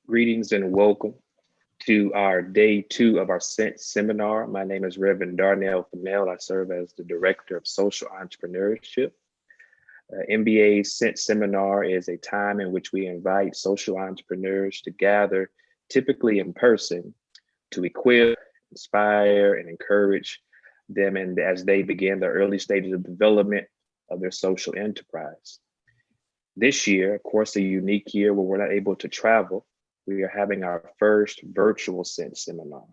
Greetings and welcome to our day 2 of our SENT seminar. My name is Reverend Darnell Fennell. I serve as the Director of Social Entrepreneurship. MBA SENT seminar is a time in which we invite social entrepreneurs to gather, typically in person, to equip, inspire, and encourage them as they begin the early stages of development of their social enterprise. This year, of course, a unique year where we're not able to travel. We are having our first virtual SENT seminar.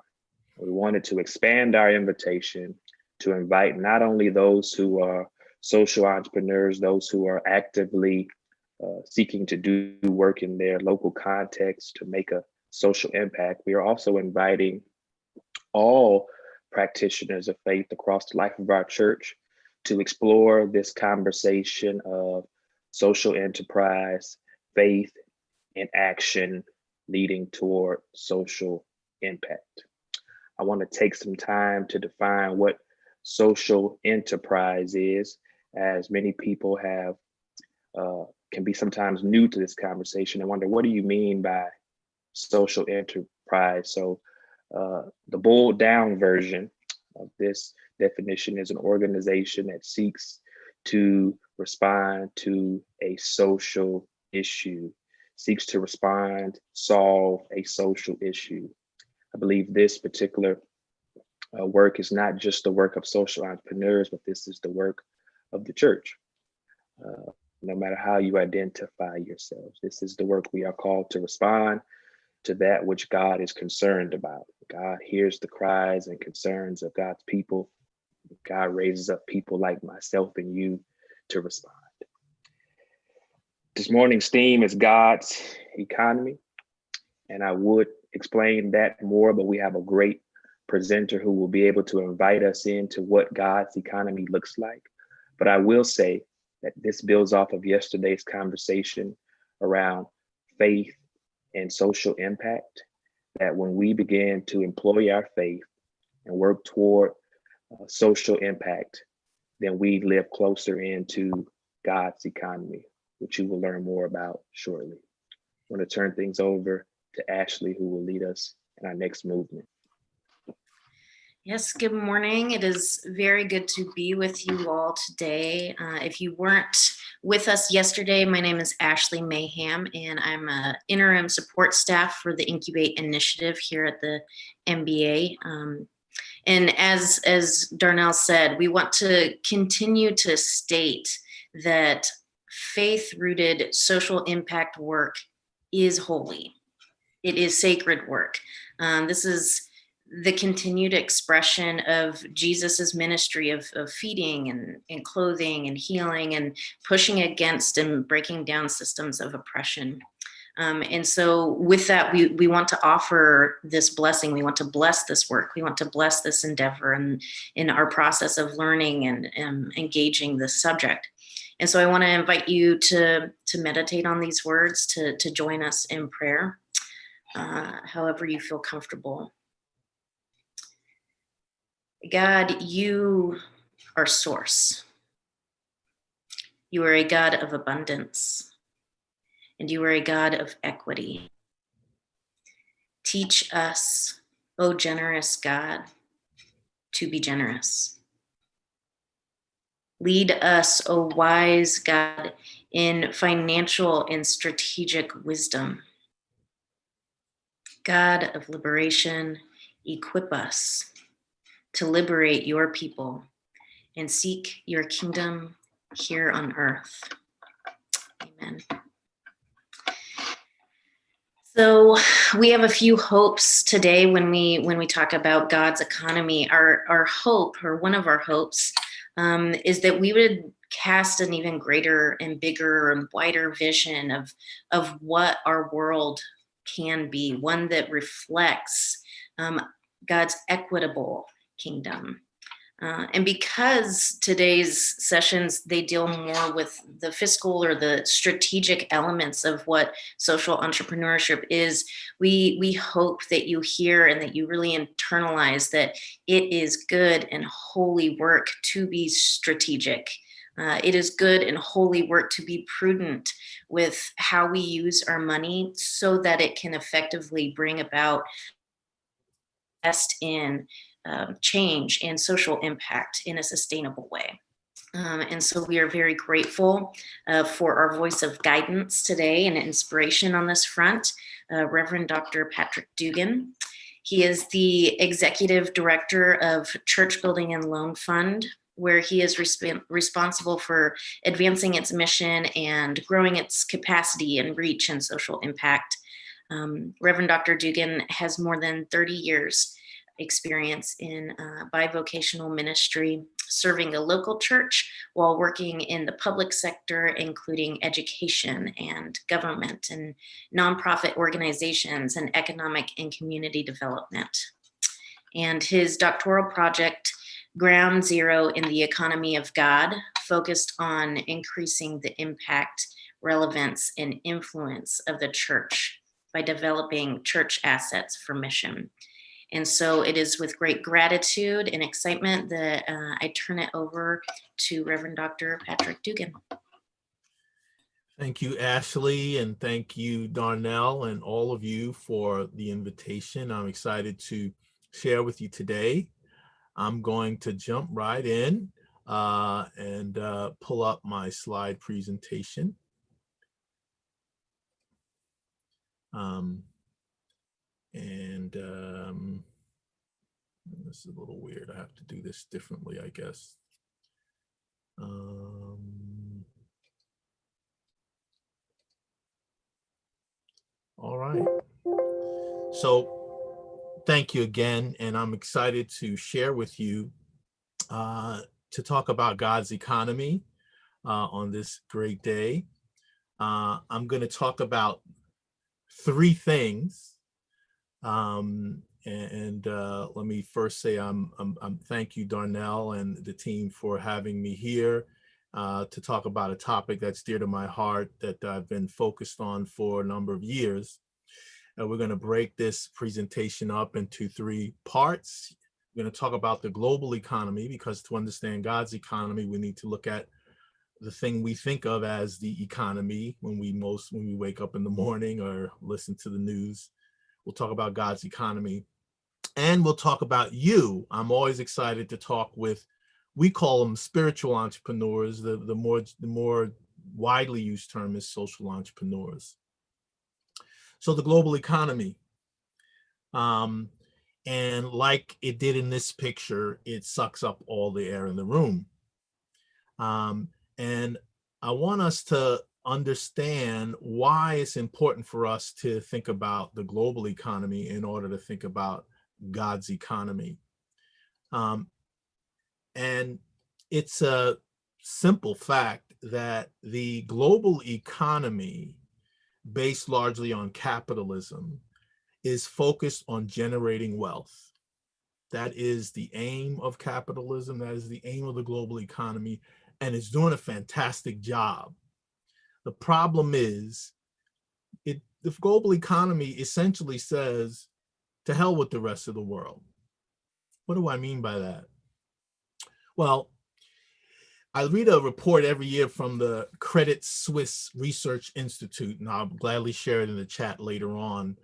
We wanted to expand our invitation to invite not only those who are social entrepreneurs, those who are actively seeking to do work in their local context to make a social impact. We are also inviting all practitioners of faith across the life of our church to explore this conversation of social enterprise, faith, and action leading toward social impact. I want to take some time to define what social enterprise is, as many people can be sometimes new to this conversation and wonder, what do you mean by social enterprise? So the boiled down version of this definition is an organization that seeks to respond to a social issue, seeks to solve a social issue. I believe this particular work is not just the work of social entrepreneurs, but this is the work of the church. No matter how you identify yourselves, this is the work we are called to respond to that which God is concerned about. God hears the cries and concerns of God's people. God raises up people like myself and you to respond. This morning's theme is God's economy, and I would explain that more, but we have a great presenter who will be able to invite us into what God's economy looks like. But I will say that this builds off of yesterday's conversation around faith and social impact, that when we begin to employ our faith and work toward social impact, then we live closer into God's economy, which you will learn more about shortly. I want to turn things over to Ashley, who will lead us in our next movement. Yes, good morning. It is very good to be with you all today. If you weren't with us yesterday, my name is Ashley Mayham, and I'm an interim support staff for the Incubate Initiative here at the MBA. And as Darnell said, we want to continue to state that faith-rooted social impact work is holy. It is sacred work. This is the continued expression of Jesus's ministry of feeding and clothing and healing and pushing against and breaking down systems of oppression. And so with that, we want to offer this blessing. We want to bless this work. We want to bless this endeavor and in our process of learning and engaging this subject. And so I want to invite you to meditate on these words, to join us in prayer, however you feel comfortable. God, you are source. You are a God of abundance, and you are a God of equity. Teach us, O generous God, to be generous. Lead us, O wise God, in financial and strategic wisdom. God of liberation, equip us to liberate your people and seek your kingdom here on earth. Amen. So we have a few hopes today when we talk about God's economy. Our hope, or one of our hopes, is that we would cast an even greater and bigger and wider vision of what our world can be, one that reflects God's equitable kingdom. And because today's sessions, they deal more with the fiscal or the strategic elements of what social entrepreneurship is, we hope that you hear and that you really internalize that it is good and holy work to be strategic, It is good and holy work to be prudent with how we use our money so that it can effectively bring about best in change and social impact in a sustainable way. And so we are very grateful for our voice of guidance today and inspiration on this front, Reverend Dr. Patrick Duggan. He is the Executive Director of Church Building and Loan Fund, where he is responsible for advancing its mission and growing its capacity and reach and social impact. Reverend Dr. Duggan has more than 30 years experience in bivocational ministry, serving a local church while working in the public sector, including education and government and nonprofit organizations and economic and community development. And his doctoral project, Ground Zero in the Economy of God, focused on increasing the impact, relevance, and influence of the church by developing church assets for mission. And so it is with great gratitude and excitement that I turn it over to Reverend Dr. Patrick Duggan. Thank you, Ashley, and thank you, Darnell, and all of you for the invitation. I'm excited to share with you today. I'm going to jump right in and pull up my slide presentation. This is a little weird. I have to do this differently, I guess. All right. So thank you again. And I'm excited to share with you to talk about God's economy on this great day. I'm going to talk about three things. Let me first say I'm thank you, Darnell, and the team for having me here to talk about a topic that's dear to my heart that I've been focused on for a number of years. We're going to break this presentation up into three parts. We're going to talk about the global economy, because to understand God's economy, we need to look at the thing we think of as the economy when we wake up in the morning or listen to the news. We'll talk about God's economy. And we'll talk about you. I'm always excited to talk with, we call them spiritual entrepreneurs. The more widely used term is social entrepreneurs. So the global economy. And like it did in this picture, it sucks up all the air in the room. And I want us to understand why it's important for us to think about the global economy in order to think about God's economy. And it's a simple fact that the global economy, based largely on capitalism, is focused on generating wealth. That is the aim of capitalism. That is the aim of the global economy, and it's doing a fantastic job. The problem is, the global economy essentially says, to hell with the rest of the world. What do I mean by that? Well, I read a report every year from the Credit Suisse Research Institute, and I'll gladly share it in the chat later on,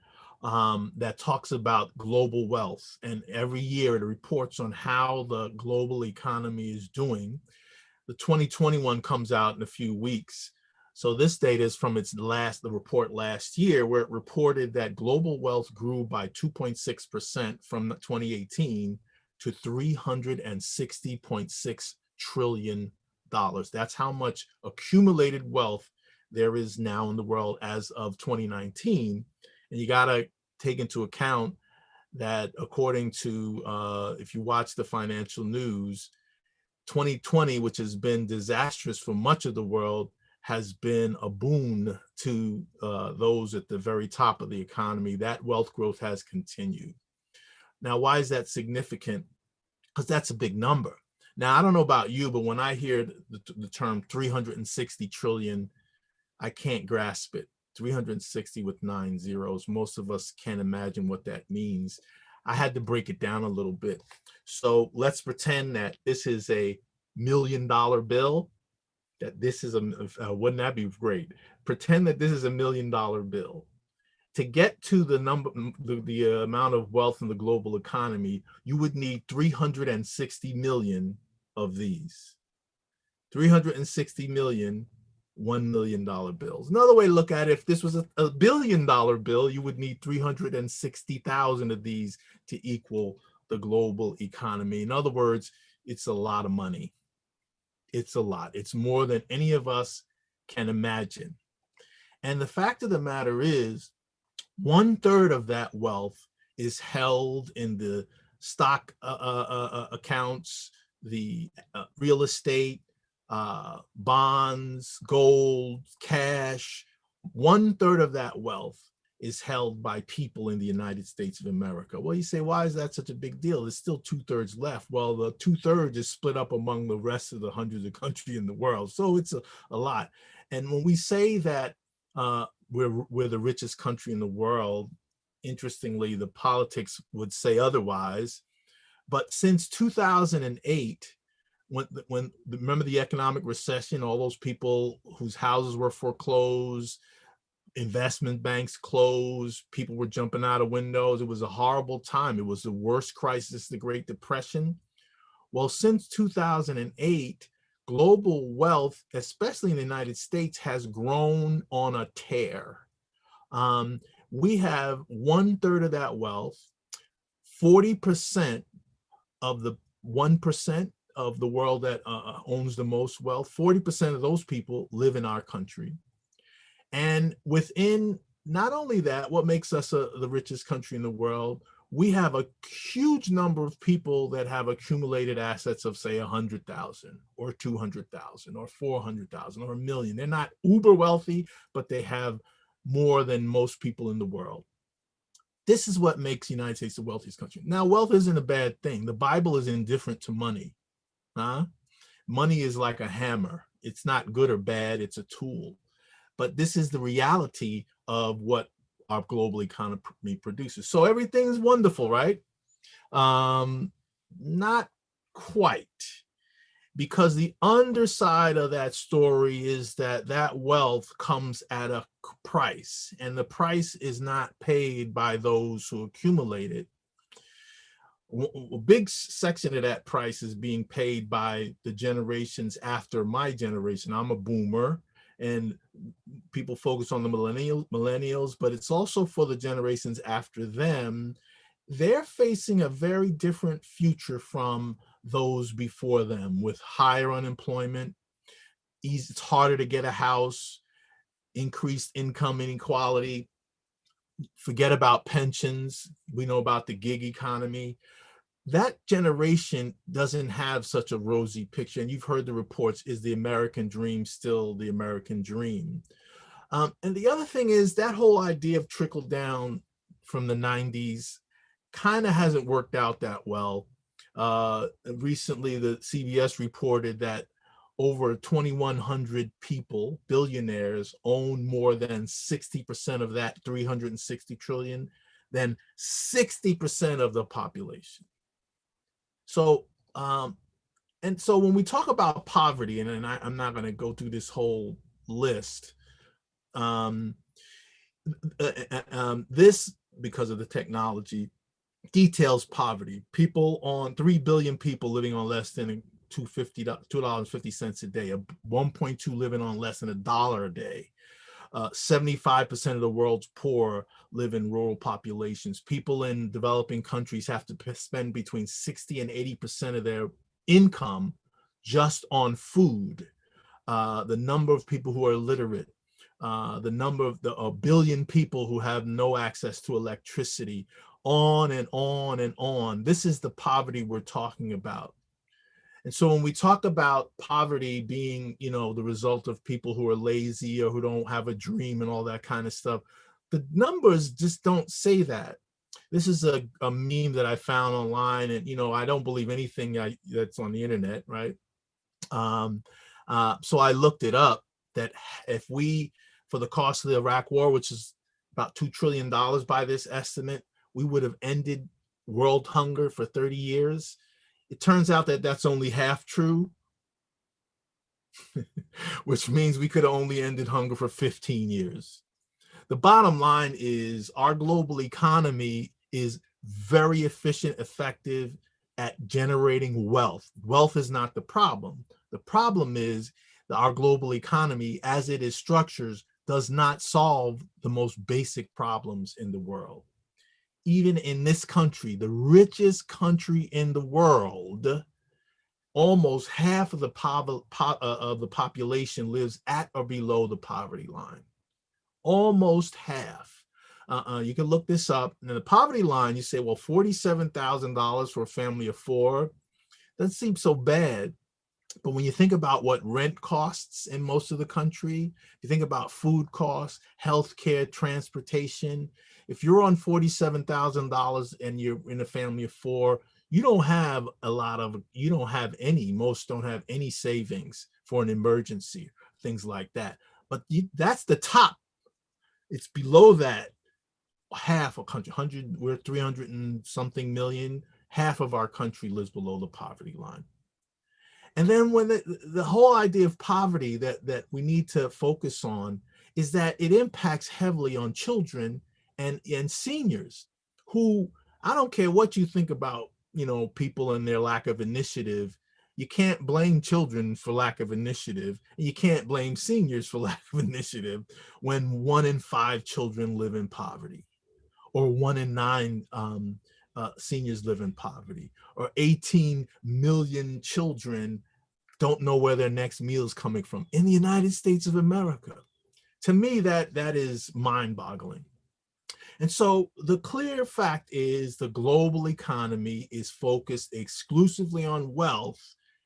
that talks about global wealth. And every year it reports on how the global economy is doing. The 2021 comes out in a few weeks. So this data is from the report last year, where it reported that global wealth grew by 2.6% from 2018 to $360.6 trillion. That's how much accumulated wealth there is now in the world as of 2019. And you got to take into account that according to, if you watch the financial news, 2020, which has been disastrous for much of the world, has been a boon to those at the very top of the economy. That wealth growth has continued. Now, why is that significant? Because that's a big number. Now, I don't know about you, but when I hear the term 360 trillion, I can't grasp it. 360 with 9 zeros. Most of us can't imagine what that means. I had to break it down a little bit. So let's pretend that this is $1 million bill. that this is wouldn't that be great? Pretend that this is $1 million bill. To get to the number, the amount of wealth in the global economy, you would need 360 million of these. 360 million $1 million bills. Another way to look at it, if this was a $1 billion bill, you would need 360,000 of these to equal the global economy. In other words, it's a lot of money. It's a lot. It's more than any of us can imagine. And the fact of the matter is, 1/3 of that wealth is held in the stock accounts, the real estate, bonds, gold, cash. 1/3 of that wealth is held by people in the United States of America. Well, you say, why is that such a big deal? There's still 2/3 left. Well, the 2/3 is split up among the rest of the hundreds of countries in the world. So it's a lot. And when we say that we're the richest country in the world, interestingly, the politics would say otherwise. But since 2008, when remember the economic recession, all those people whose houses were foreclosed, investment banks closed, people were jumping out of windows. It was a horrible time. It was the worst crisis, the Great Depression. Well, since 2008, global wealth, especially in the United States, has grown on a tear. We have 1/3 of that wealth, 40% of the 1% of the world that owns the most wealth, 40% of those people live in our country. And within not only that, what makes us the richest country in the world, we have a huge number of people that have accumulated assets of, say, 100,000 or 200,000 or 400,000 or 1 million. They're not uber wealthy, but they have more than most people in the world. This is what makes the United States the wealthiest country. Now, wealth isn't a bad thing. The Bible is indifferent to money. Money is like a hammer. It's not good or bad. It's a tool. But this is the reality of what our global economy produces. So everything is wonderful, right? Not quite, because the underside of that story is that wealth comes at a price, and the price is not paid by those who accumulate it. A big section of that price is being paid by the generations after my generation. I'm a boomer, and people focus on the millennials, but it's also for the generations after them. They're facing a very different future from those before them, with higher unemployment. It's harder to get a house, increased income inequality. Forget about pensions. We know about the gig economy. That generation doesn't have such a rosy picture. And you've heard the reports, is the American dream still the American dream? And the other thing is that whole idea of trickle down from the 90s kind of hasn't worked out that well. Recently, the CBS reported that over 2,100 people, billionaires, own more than 60% of that 360 trillion, than 60% of the population. So, and so when we talk about poverty, and I'm not going to go through this whole list, this, because of the technology, details poverty. People 3 billion people living on less than $2.50 a day, 1.2 living on less than $1 a day. 75% of the world's poor live in rural populations. People in developing countries have to spend between 60 and 80% of their income just on food. The number of people who are illiterate, the number of a billion people who have no access to electricity, on and on and on. This is the poverty we're talking about. And so when we talk about poverty being, the result of people who are lazy or who don't have a dream and all that kind of stuff, the numbers just don't say that. This is a meme that I found online, and, I don't believe anything that's on the internet, right? So I looked it up, that if for the cost of the Iraq war, which is about $2 trillion by this estimate, we would have ended world hunger for 30 years. It turns out that that's only half true. which means we could have only ended hunger for 15 years. The bottom line is our global economy is very efficient, effective at generating wealth. Wealth is not the problem. The problem is that our global economy, as it is structured, does not solve the most basic problems in the world. Even in this country, the richest country in the world, almost half of the population lives at or below the poverty line. Almost half. You can look this up. And the poverty line, you say, well, $47,000 for a family of four doesn't seem so bad. But when you think about what rent costs in most of the country, you think about food costs, healthcare, transportation. If you're on $47,000 and you're in a family of four, you don't have most don't have any savings for an emergency, things like that. But that's the top. It's below that. Half a country, we're 300 and something million. Half of our country lives below the poverty line. And then when the whole idea of poverty that we need to focus on is that it impacts heavily on children and seniors who, I don't care what you think about, people and their lack of initiative. You can't blame children for lack of initiative. And you can't blame seniors for lack of initiative when 1 in 5 children live in poverty, or 1 in 9 seniors live in poverty, or 18 million children don't know where their next meal is coming from in the United States of America. To me, that is mind-boggling. And so the clear fact is the global economy is focused exclusively on wealth,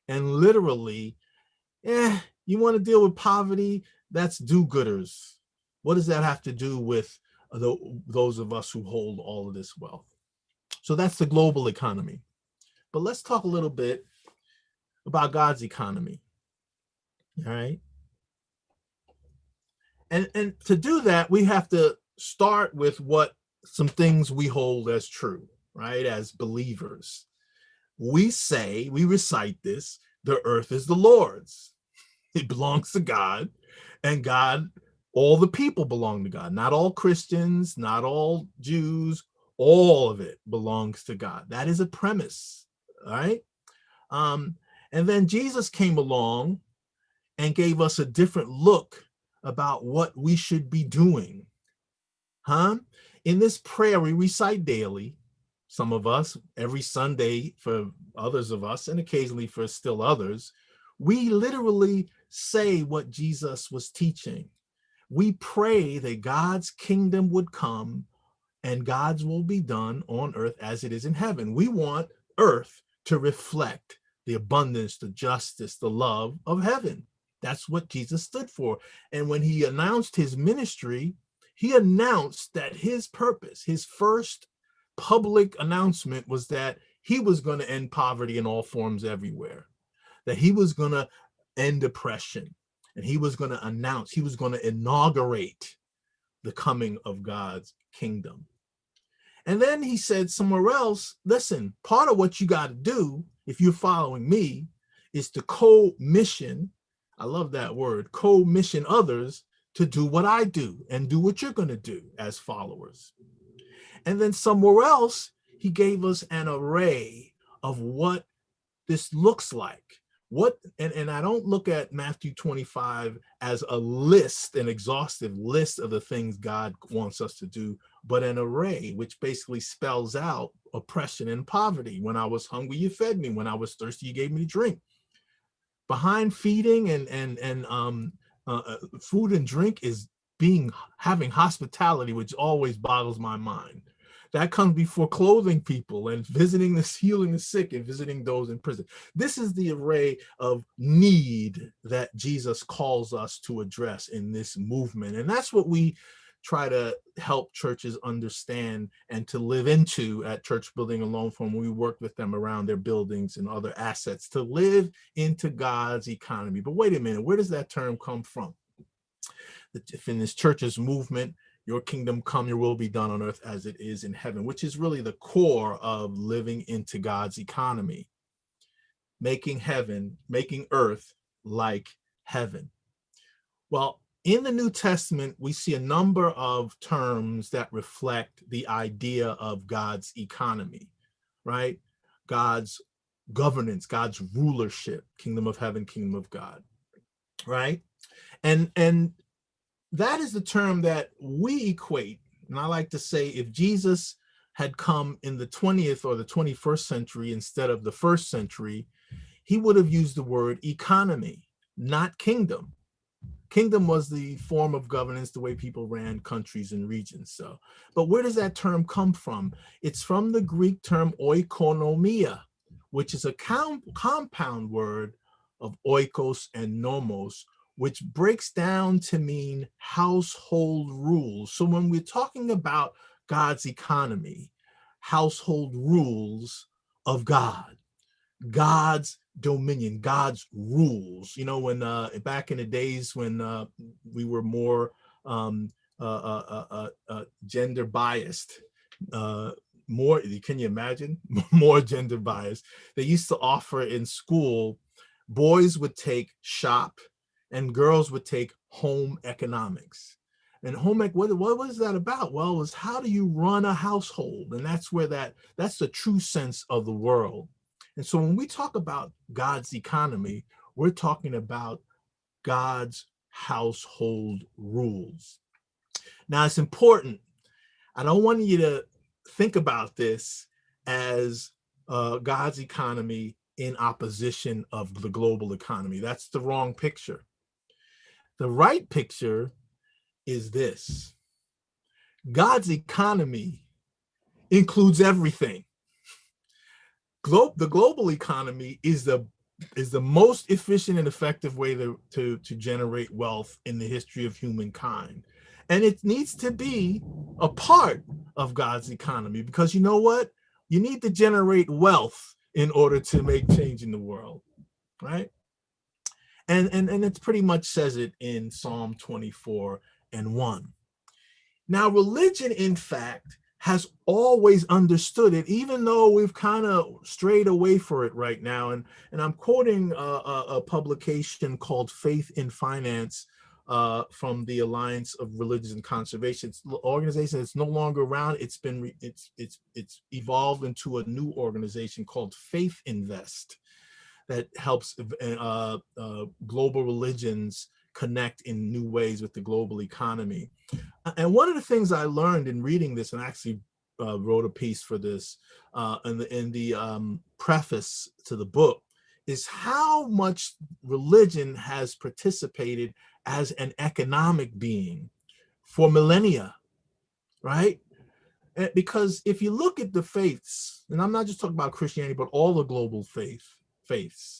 and literally, you want to deal with poverty? That's do-gooders. What does that have to do with those of us who hold all of this wealth? So that's the global economy. But let's talk a little bit about God's economy. All right. And to do that, we have to start with what some things we hold as true, right? As believers. We recite this: the earth is the Lord's. It belongs to God, and God, all the people belong to God. Not all Christians, not all Jews, all of it belongs to God. That is a premise, all right? And then Jesus came along and gave us a different look about what we should be doing. In this prayer we recite daily, some of us every Sunday, for others of us, and occasionally for still others, we literally say what Jesus was teaching. We pray that God's kingdom would come and God's will be done on earth as it is in heaven. We want earth to reflect the abundance, the justice, the love of heaven. That's what Jesus stood for. And when he announced his ministry, he announced that his purpose, his first public announcement, was that he was going to end poverty in all forms everywhere, that he was going to end oppression, and he was going to inaugurate the coming of God's kingdom. And then he said somewhere else, listen, part of what you got to do if you're following me is to co-mission, I love that word, co-mission others to do what I do and do what you're going to do as followers. And then somewhere else, he gave us an array of what this looks like. And I don't look at Matthew 25 as a list, an exhaustive list of the things God wants us to do, but an array, which basically spells out oppression and poverty. When I was hungry, you fed me. When I was thirsty, you gave me to drink. Behind feeding and food and drink is having hospitality, which always boggles my mind. That comes before clothing people and healing the sick and visiting those in prison. This is the array of need that Jesus calls us to address in this movement. And that's what we try to help churches understand and to live into at Church Building Alone From. We work with them around their buildings and other assets to live into God's economy. But wait a minute, where does that term come from? If in this church's movement, your kingdom come, your will be done on earth as it is in heaven, which is really the core of living into God's economy. Making earth like heaven. Well, in the New Testament, we see a number of terms that reflect the idea of God's economy, right? God's governance, God's rulership, kingdom of heaven, kingdom of God, right? And that is the term that we equate. And I like to say, if Jesus had come in the 20th or the 21st century instead of the first century, he would have used the word economy, not kingdom. Kingdom was the form of governance, the way people ran countries and regions. So, but where does that term come from? It's from the Greek term oikonomia, which is a compound word of oikos and nomos, which breaks down to mean household rules. So when we're talking about God's economy, household rules of God, God's dominion, God's rules. You know, when back in the days when we were more gender biased, more, can you imagine? More gender biased. They used to offer in school, boys would take shop and girls would take home economics. And home ec, what was that about? Well, it was how do you run a household? And that's where that's the true sense of the world. And so when we talk about God's economy, we're talking about God's household rules. Now, it's important. I don't want you to think about this as God's economy in opposition of the global economy. That's the wrong picture. The right picture is this. God's economy includes everything. The global economy is the most efficient and effective way to generate wealth in the history of humankind. And it needs to be a part of God's economy, because you know what? You need to generate wealth in order to make change in the world, right? And it pretty much says it in Psalm 24:1. Now, religion, in fact, has always understood it, even though we've kind of strayed away from it right now. And I'm quoting a publication called Faith in Finance from the Alliance of Religions and Conservation. It's an organization that's no longer around. It's evolved into a new organization called Faith Invest that helps global religions connect in new ways with the global economy. And one of the things I learned in reading this, and I actually wrote a piece for this in the preface to the book, is how much religion has participated as an economic being for millennia, right? Because if you look at the faiths, and I'm not just talking about Christianity, but all the global faiths,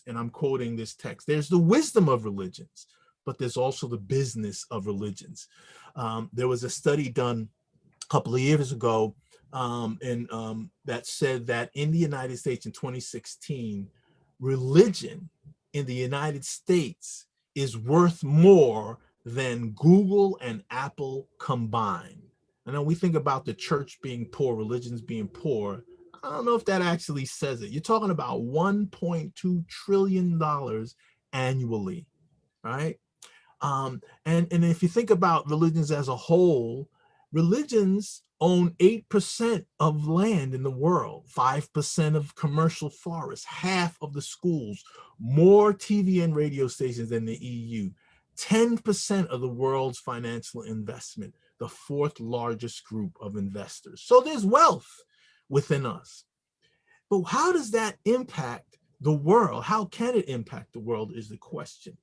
and I'm quoting this text, there's the wisdom of religions, but there's also the business of religions. There was a study done a couple of years ago that said that in the United States in 2016, religion in the United States is worth more than Google and Apple combined. I know we think about the church being poor, religions being poor. I don't know if that actually says it. You're talking about $1.2 trillion annually, right? And if you think about religions as a whole, religions own 8% of land in the world, 5% of commercial forests, half of the schools, more TV and radio stations than the EU, 10% of the world's financial investment, the fourth largest group of investors. So there's wealth within us. But how does that impact the world? How can it impact the world is the question.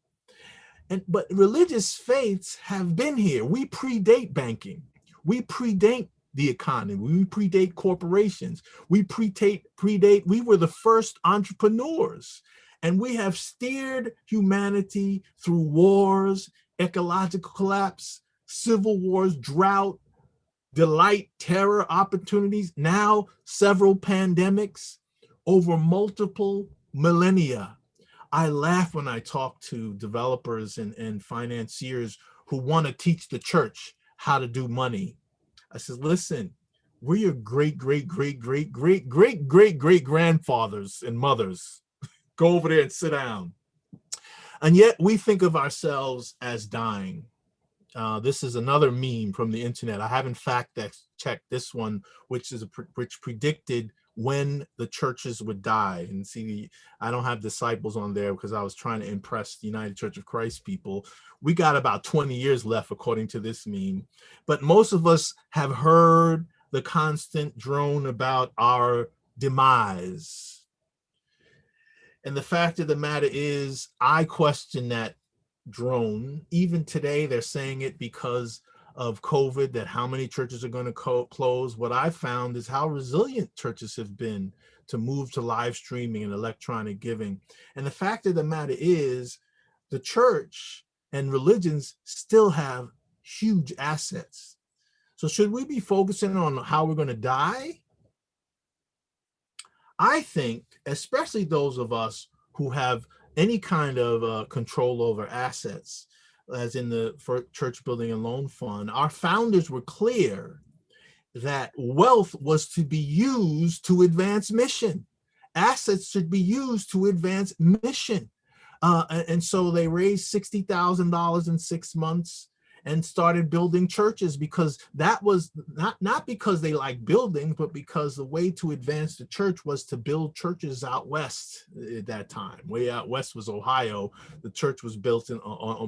But religious faiths have been here. We predate banking. We predate the economy. We predate corporations. We we were the first entrepreneurs. And we have steered humanity through wars, ecological collapse, civil wars, drought, delight, terror, opportunities, now several pandemics over multiple millennia. I laugh when I talk to developers and financiers who want to teach the church how to do money. I said, listen, we're your great grandfathers and mothers. Go over there and sit down. And yet we think of ourselves as dying. This is another meme from the internet. I haven't fact checked this one, which predicted when the churches would die. And see, I don't have disciples on there because I was trying to impress the United Church of Christ people. We got about 20 years left, according to this meme. But most of us have heard the constant drone about our demise. And the fact of the matter is, I question that drone. Even today, they're saying it because of COVID, that how many churches are going to close. What I found is how resilient churches have been to move to live streaming and electronic giving. And the fact of the matter is, the church and religions still have huge assets. So should we be focusing on how we're going to die? I think, especially those of us who have any kind of control over assets, as in the church building and loan fund, our founders were clear that wealth was to be used to advance mission. Assets should be used to advance mission. And so they raised $60,000 in 6 months and started building churches, because that was not because they like buildings, but because the way to advance the church was to build churches out west at that time. Way out west was Ohio. The church was built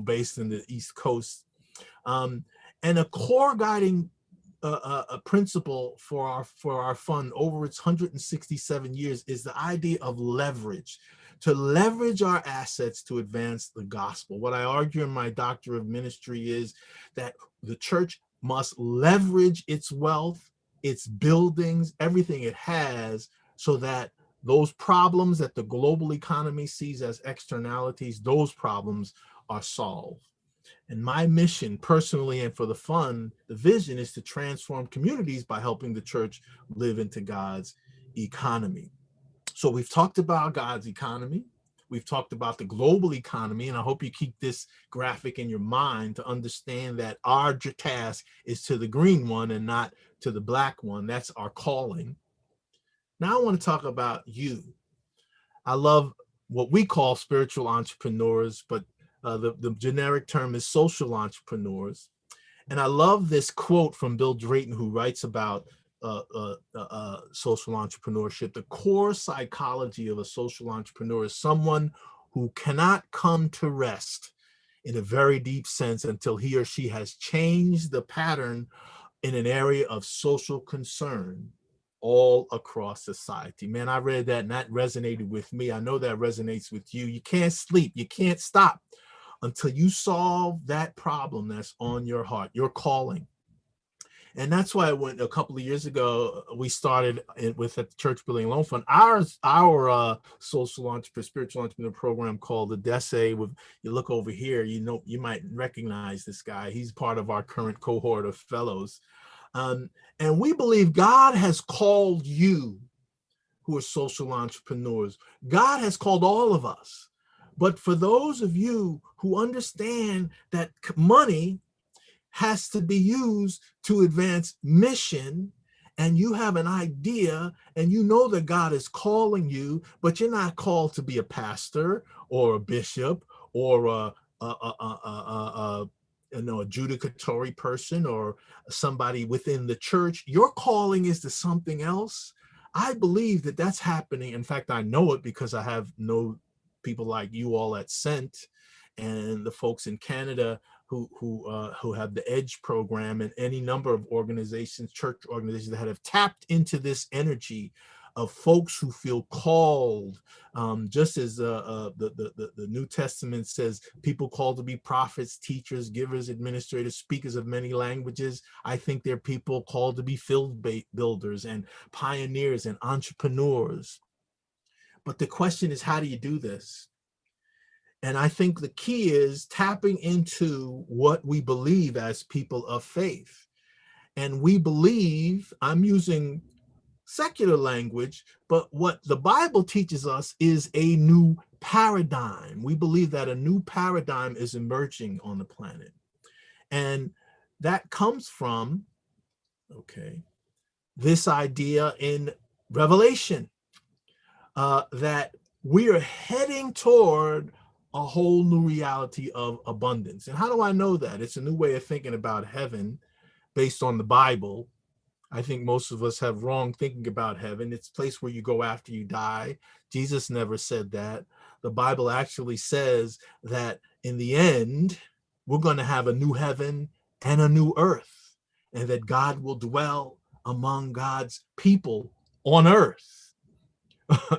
based in the East Coast. And a core guiding a principle for our fund over its 167 years is the idea of leverage. To leverage our assets to advance the gospel. What I argue in my Doctor of Ministry is that the church must leverage its wealth, its buildings, everything it has, so that those problems that the global economy sees as externalities, those problems are solved. And my mission personally and for the fund, the vision is to transform communities by helping the church live into God's economy. So we've talked about God's economy. We've talked about the global economy, and I hope you keep this graphic in your mind to understand that our task is to the green one and not to the black one. That's our calling. Now I want to talk about you. I love what we call spiritual entrepreneurs, but the generic term is social entrepreneurs. And I love this quote from Bill Drayton, who writes about social entrepreneurship. The core psychology of a social entrepreneur is someone who cannot come to rest in a very deep sense until he or she has changed the pattern in an area of social concern all across society. Man, I read that and that resonated with me. I know that resonates with you. You can't sleep. You can't stop until you solve that problem that's on your heart, your calling. And that's why when a couple of years ago, we started with at the Church Building Loan Fund, our social entrepreneur, spiritual entrepreneur program called the DESE. With, you look over here, you might recognize this guy. He's part of our current cohort of fellows. And we believe God has called you who are social entrepreneurs. God has called all of us. But for those of you who understand that money has to be used to advance mission, and you have an idea and you know that God is calling you, but you're not called to be a pastor or a bishop or a adjudicatory person or somebody within the church. Your calling is to something else. I believe that that's happening. In fact, I know it because I have known people like you all at Sent and the folks in Canada who have the EDGE program and any number of organizations, church organizations that have tapped into this energy of folks who feel called, just as the New Testament says, people called to be prophets, teachers, givers, administrators, speakers of many languages. I think they're people called to be field builders and pioneers and entrepreneurs. But the question is, how do you do this? And I think the key is tapping into what we believe as people of faith. And we believe, I'm using secular language, but what the Bible teaches us is a new paradigm. We believe that a new paradigm is emerging on the planet. And that comes from, this idea in Revelation, that we are heading toward a whole new reality of abundance. And how do I know that? It's a new way of thinking about heaven based on the Bible. I think most of us have wrong thinking about heaven. It's a place where you go after you die. Jesus never said that. The Bible actually says that in the end, we're going to have a new heaven and a new earth, and that God will dwell among God's people on earth.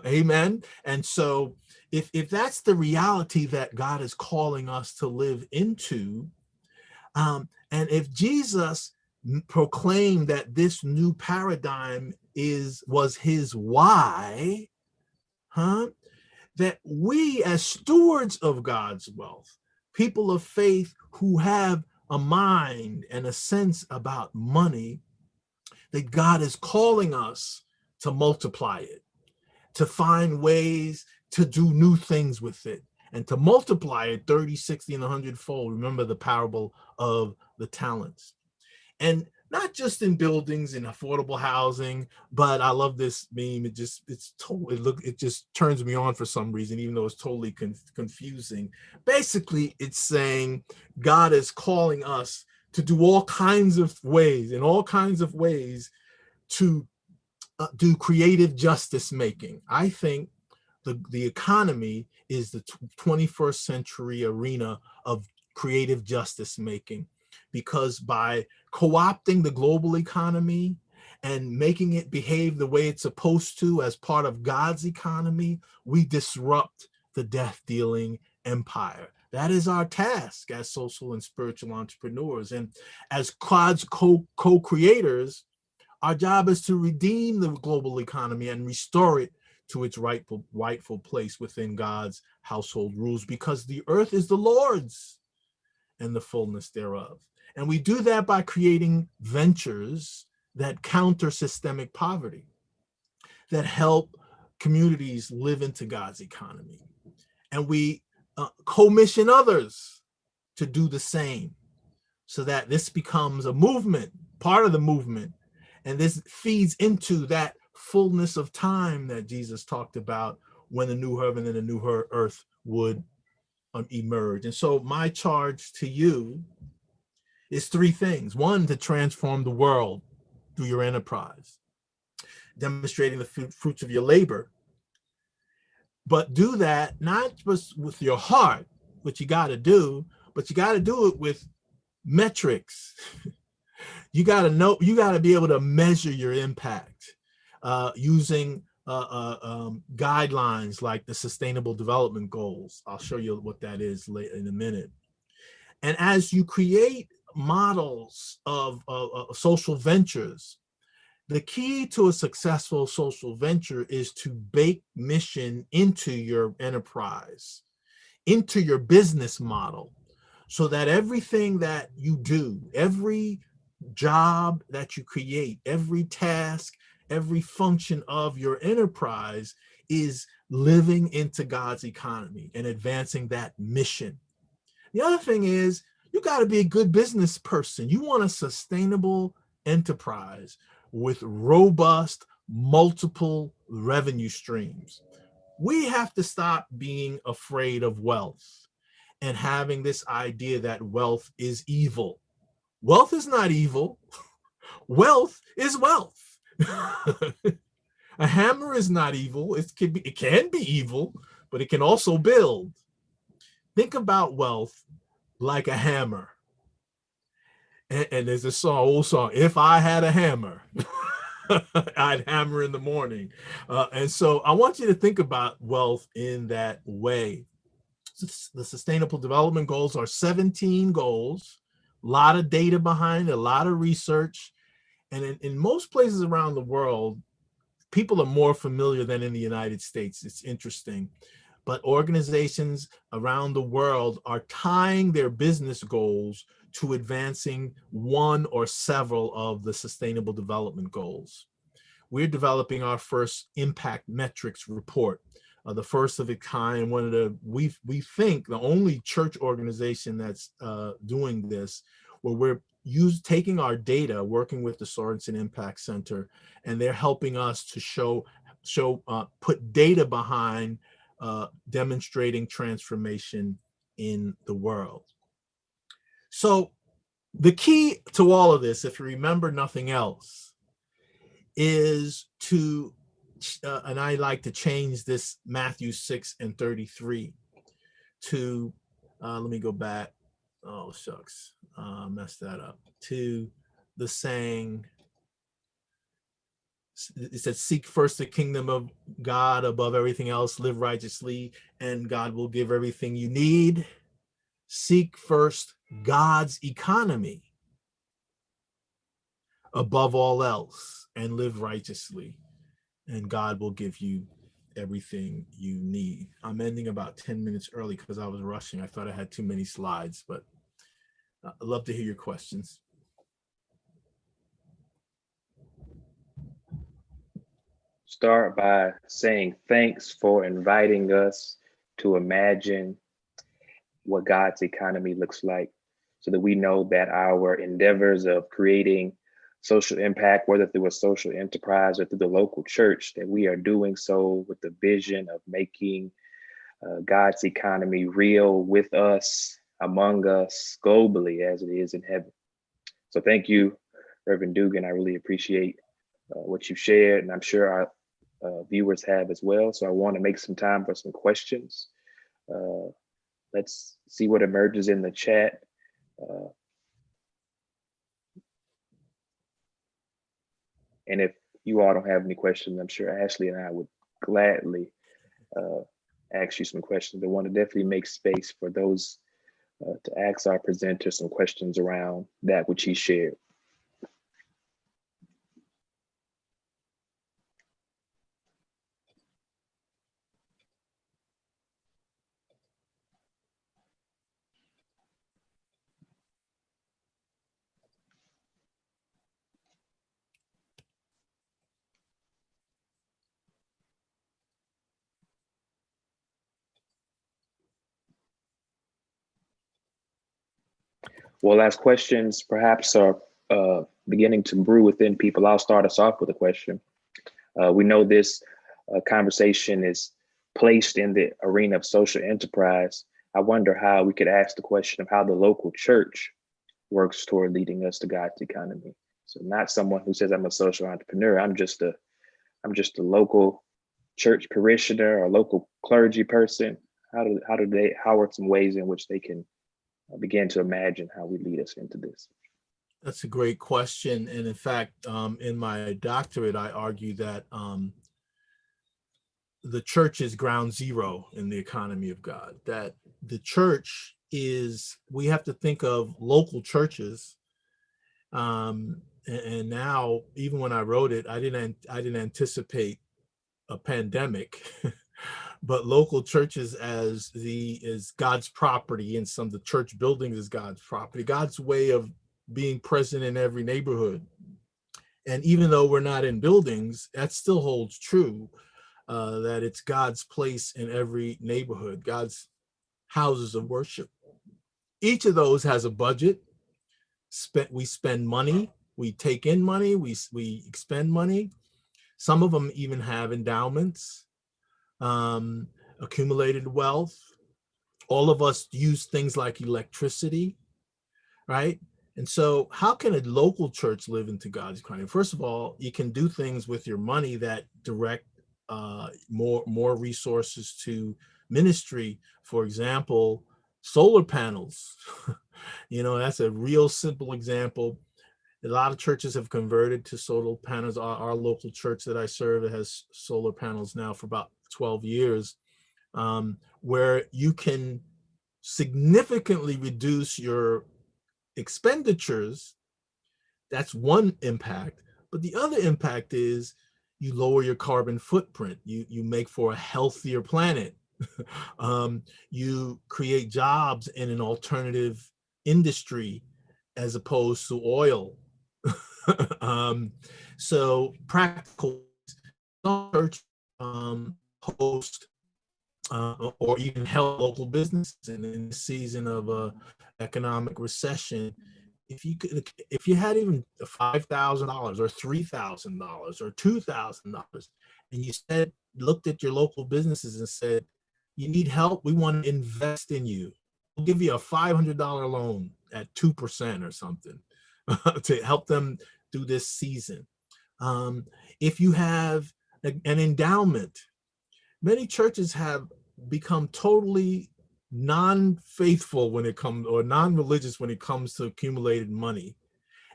Amen. And so if that's the reality that God is calling us to live into, and if Jesus proclaimed that this new paradigm was his why, that we as stewards of God's wealth, people of faith who have a mind and a sense about money, that God is calling us to multiply it, to find ways to do new things with it, and to multiply it 30, 60, and 100-fold. Remember the parable of the talents. And not just in buildings and affordable housing, but I love this meme. It just turns me on for some reason, even though it's totally confusing. Basically, it's saying God is calling us to do all kinds of ways, to do creative justice making. I think the economy is the 21st century arena of creative justice making, because by co-opting the global economy and making it behave the way it's supposed to as part of God's economy, we disrupt the death-dealing empire. That is our task as social and spiritual entrepreneurs. And as God's co-creators, our job is to redeem the global economy and restore it to its rightful place within God's household rules, because the earth is the Lord's and the fullness thereof. And we do that by creating ventures that counter systemic poverty, that help communities live into God's economy. And we commission others to do the same, so that this becomes a movement, part of the movement. And this feeds into that fullness of time that Jesus talked about, when the new heaven and the new earth would emerge. And so my charge to you is three things. One, to transform the world through your enterprise, demonstrating the fruits of your labor. But do that not just with your heart, which you got to do, but you got to do it with metrics. You got to know, you got to be able to measure your impact using guidelines like the Sustainable Development Goals. I'll show you what that is later in a minute. And as you create models of social ventures, the key to a successful social venture is to bake mission into your enterprise, into your business model, so that everything that you do, every job that you create, every task, every function of your enterprise is living into God's economy and advancing that mission. The other thing is, you got to be a good business person. You want a sustainable enterprise with robust, multiple revenue streams. We have to stop being afraid of wealth and having this idea that wealth is evil. Wealth is not evil. Wealth is wealth. A hammer is not evil. It can be evil, but it can also build. Think about wealth like a hammer. And there's a old song, if I had a hammer, I'd hammer in the morning. And so I want you to think about wealth in that way. The Sustainable Development Goals are 17 goals, a lot of data behind it, a lot of research. And in most places around the world, people are more familiar than in the United States. It's interesting. But organizations around the world are tying their business goals to advancing one or several of the Sustainable Development Goals. We're developing our first impact metrics report, the first of its kind. One of the, we think the only church organization that's doing this, where we're taking our data, working with the Sorensen Impact Center, and they're helping us to put data behind demonstrating transformation in the world. So the key to all of this, if you remember nothing else, is to, and I like to change this Matthew 6:33 to, let me go back. Oh, shucks, messed that up. To the saying, it says, seek first the kingdom of God above everything else, live righteously, and God will give everything you need. Seek first God's economy above all else and live righteously, and God will give you everything you need. I'm ending about 10 minutes early because I was rushing. I thought I had too many slides, but I'd love to hear your questions. Start by saying thanks for inviting us to imagine what God's economy looks like, so that we know that our endeavors of creating social impact, whether through a social enterprise or through the local church, that we are doing so with the vision of making God's economy real with us, among us, globally, as it is in heaven. So thank you, Reverend Duggan. I really appreciate what you shared, and I'm sure our viewers have as well. So I want to make some time for some questions. Let's see what emerges in the chat. And if you all don't have any questions, I'm sure Ashley and I would gladly ask you some questions. I want to definitely make space for those to ask our presenter some questions around that which he shared. Well, as questions perhaps are beginning to brew within people, I'll start us off with a question. We know this conversation is placed in the arena of social enterprise. I wonder how we could ask the question of how the local church works toward leading us to God's economy. So not someone who says I'm a social entrepreneur. I'm just a local church parishioner or local clergy person. How are some ways in which they can begin to imagine how we lead us into this? That's a great question. And in fact, in my doctorate, I argue that the church is ground zero in the economy of God, that the church is, we have to think of local churches. And now, even when I wrote it, I didn't anticipate a pandemic, but local churches as God's property, and some of the church buildings is God's property, God's way of being present in every neighborhood. And even though we're not in buildings, that still holds true, that it's God's place in every neighborhood, God's houses of worship. Each of those has a budget. We spend money, we take in money, we expend money. Some of them even have endowments, accumulated wealth. All of us use things like electricity, right? And so how can a local church live into God's economy? First of all, you can do things with your money that direct more resources to ministry. For example, solar panels. That's a real simple example. A lot of churches have converted to solar panels. Our local church that I serve has solar panels now for about 12 years, where you can significantly reduce your expenditures. That's one impact. But the other impact is you lower your carbon footprint. You make for a healthier planet. You create jobs in an alternative industry as opposed to oil. So practical, church host or even help local businesses in the season of economic recession. If you had even $5,000 or $3,000 or $2,000, and you looked at your local businesses and said, You need help? We want to invest in you. We'll give you a $500 loan at 2% or something to help them through this season. If you have an endowment, many churches have become totally non-faithful when it comes, or non-religious when it comes to accumulated money.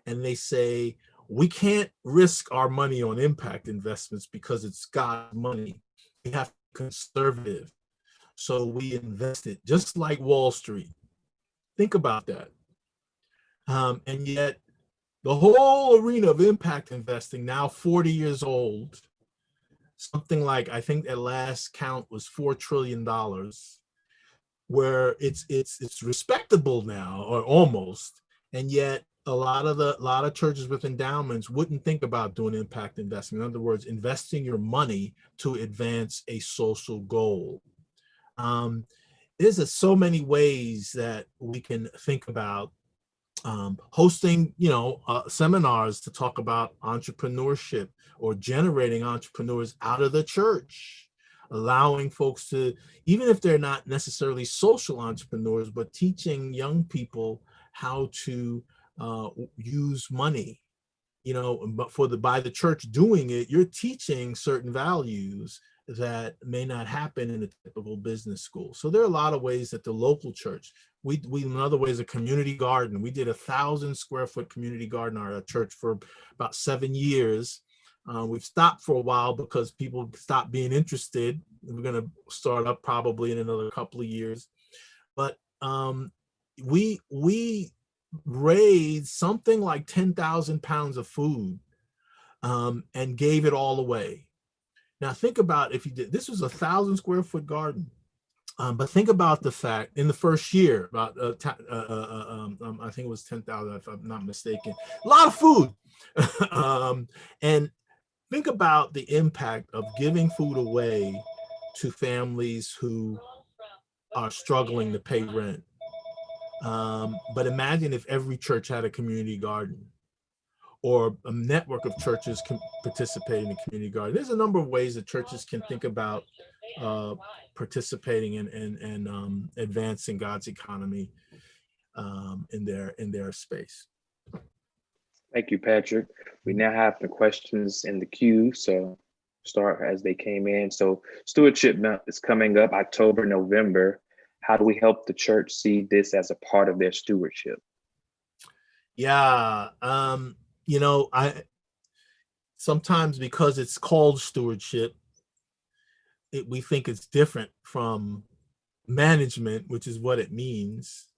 And they say, we can't risk our money on impact investments because it's God's money. We have to be conservative. So we invest it, just like Wall Street. Think about that. And yet the whole arena of impact investing, now 40 years old, something like, I think at last count was $4 trillion, where it's respectable now, or almost, and yet a lot of churches with endowments wouldn't think about doing impact investing. In other words, investing your money to advance a social goal. There's so many ways that we can think about hosting, seminars to talk about entrepreneurship, or generating entrepreneurs out of the church, allowing folks to, even if they're not necessarily social entrepreneurs, but teaching young people how to use money, but by the church doing it, you're teaching certain values that may not happen in a typical business school. So there are a lot of ways that the local church, we in other ways, a community garden. We did 1,000 square foot community garden at our church for about 7 years. We've stopped for a while because people stopped being interested. We're going to start up probably in another couple of years. But we raised something like 10,000 pounds of food and gave it all away. Now think about, if you did, this was 1,000 square foot garden, but think about the fact in the first year, about I think it was 10,000 if I'm not mistaken, a lot of food. And think about the impact of giving food away to families who are struggling to pay rent. But imagine if every church had a community garden, or a network of churches can participate in the community garden. There's a number of ways that churches can think about participating and advancing God's economy in their space. Thank you, Patrick. We now have the questions in the queue, so start as they came in. So Stewardship Month is coming up, October, November. How do we help the church see this as a part of their stewardship? Yeah, I sometimes, because it's called stewardship, we think it's different from management, which is what it means.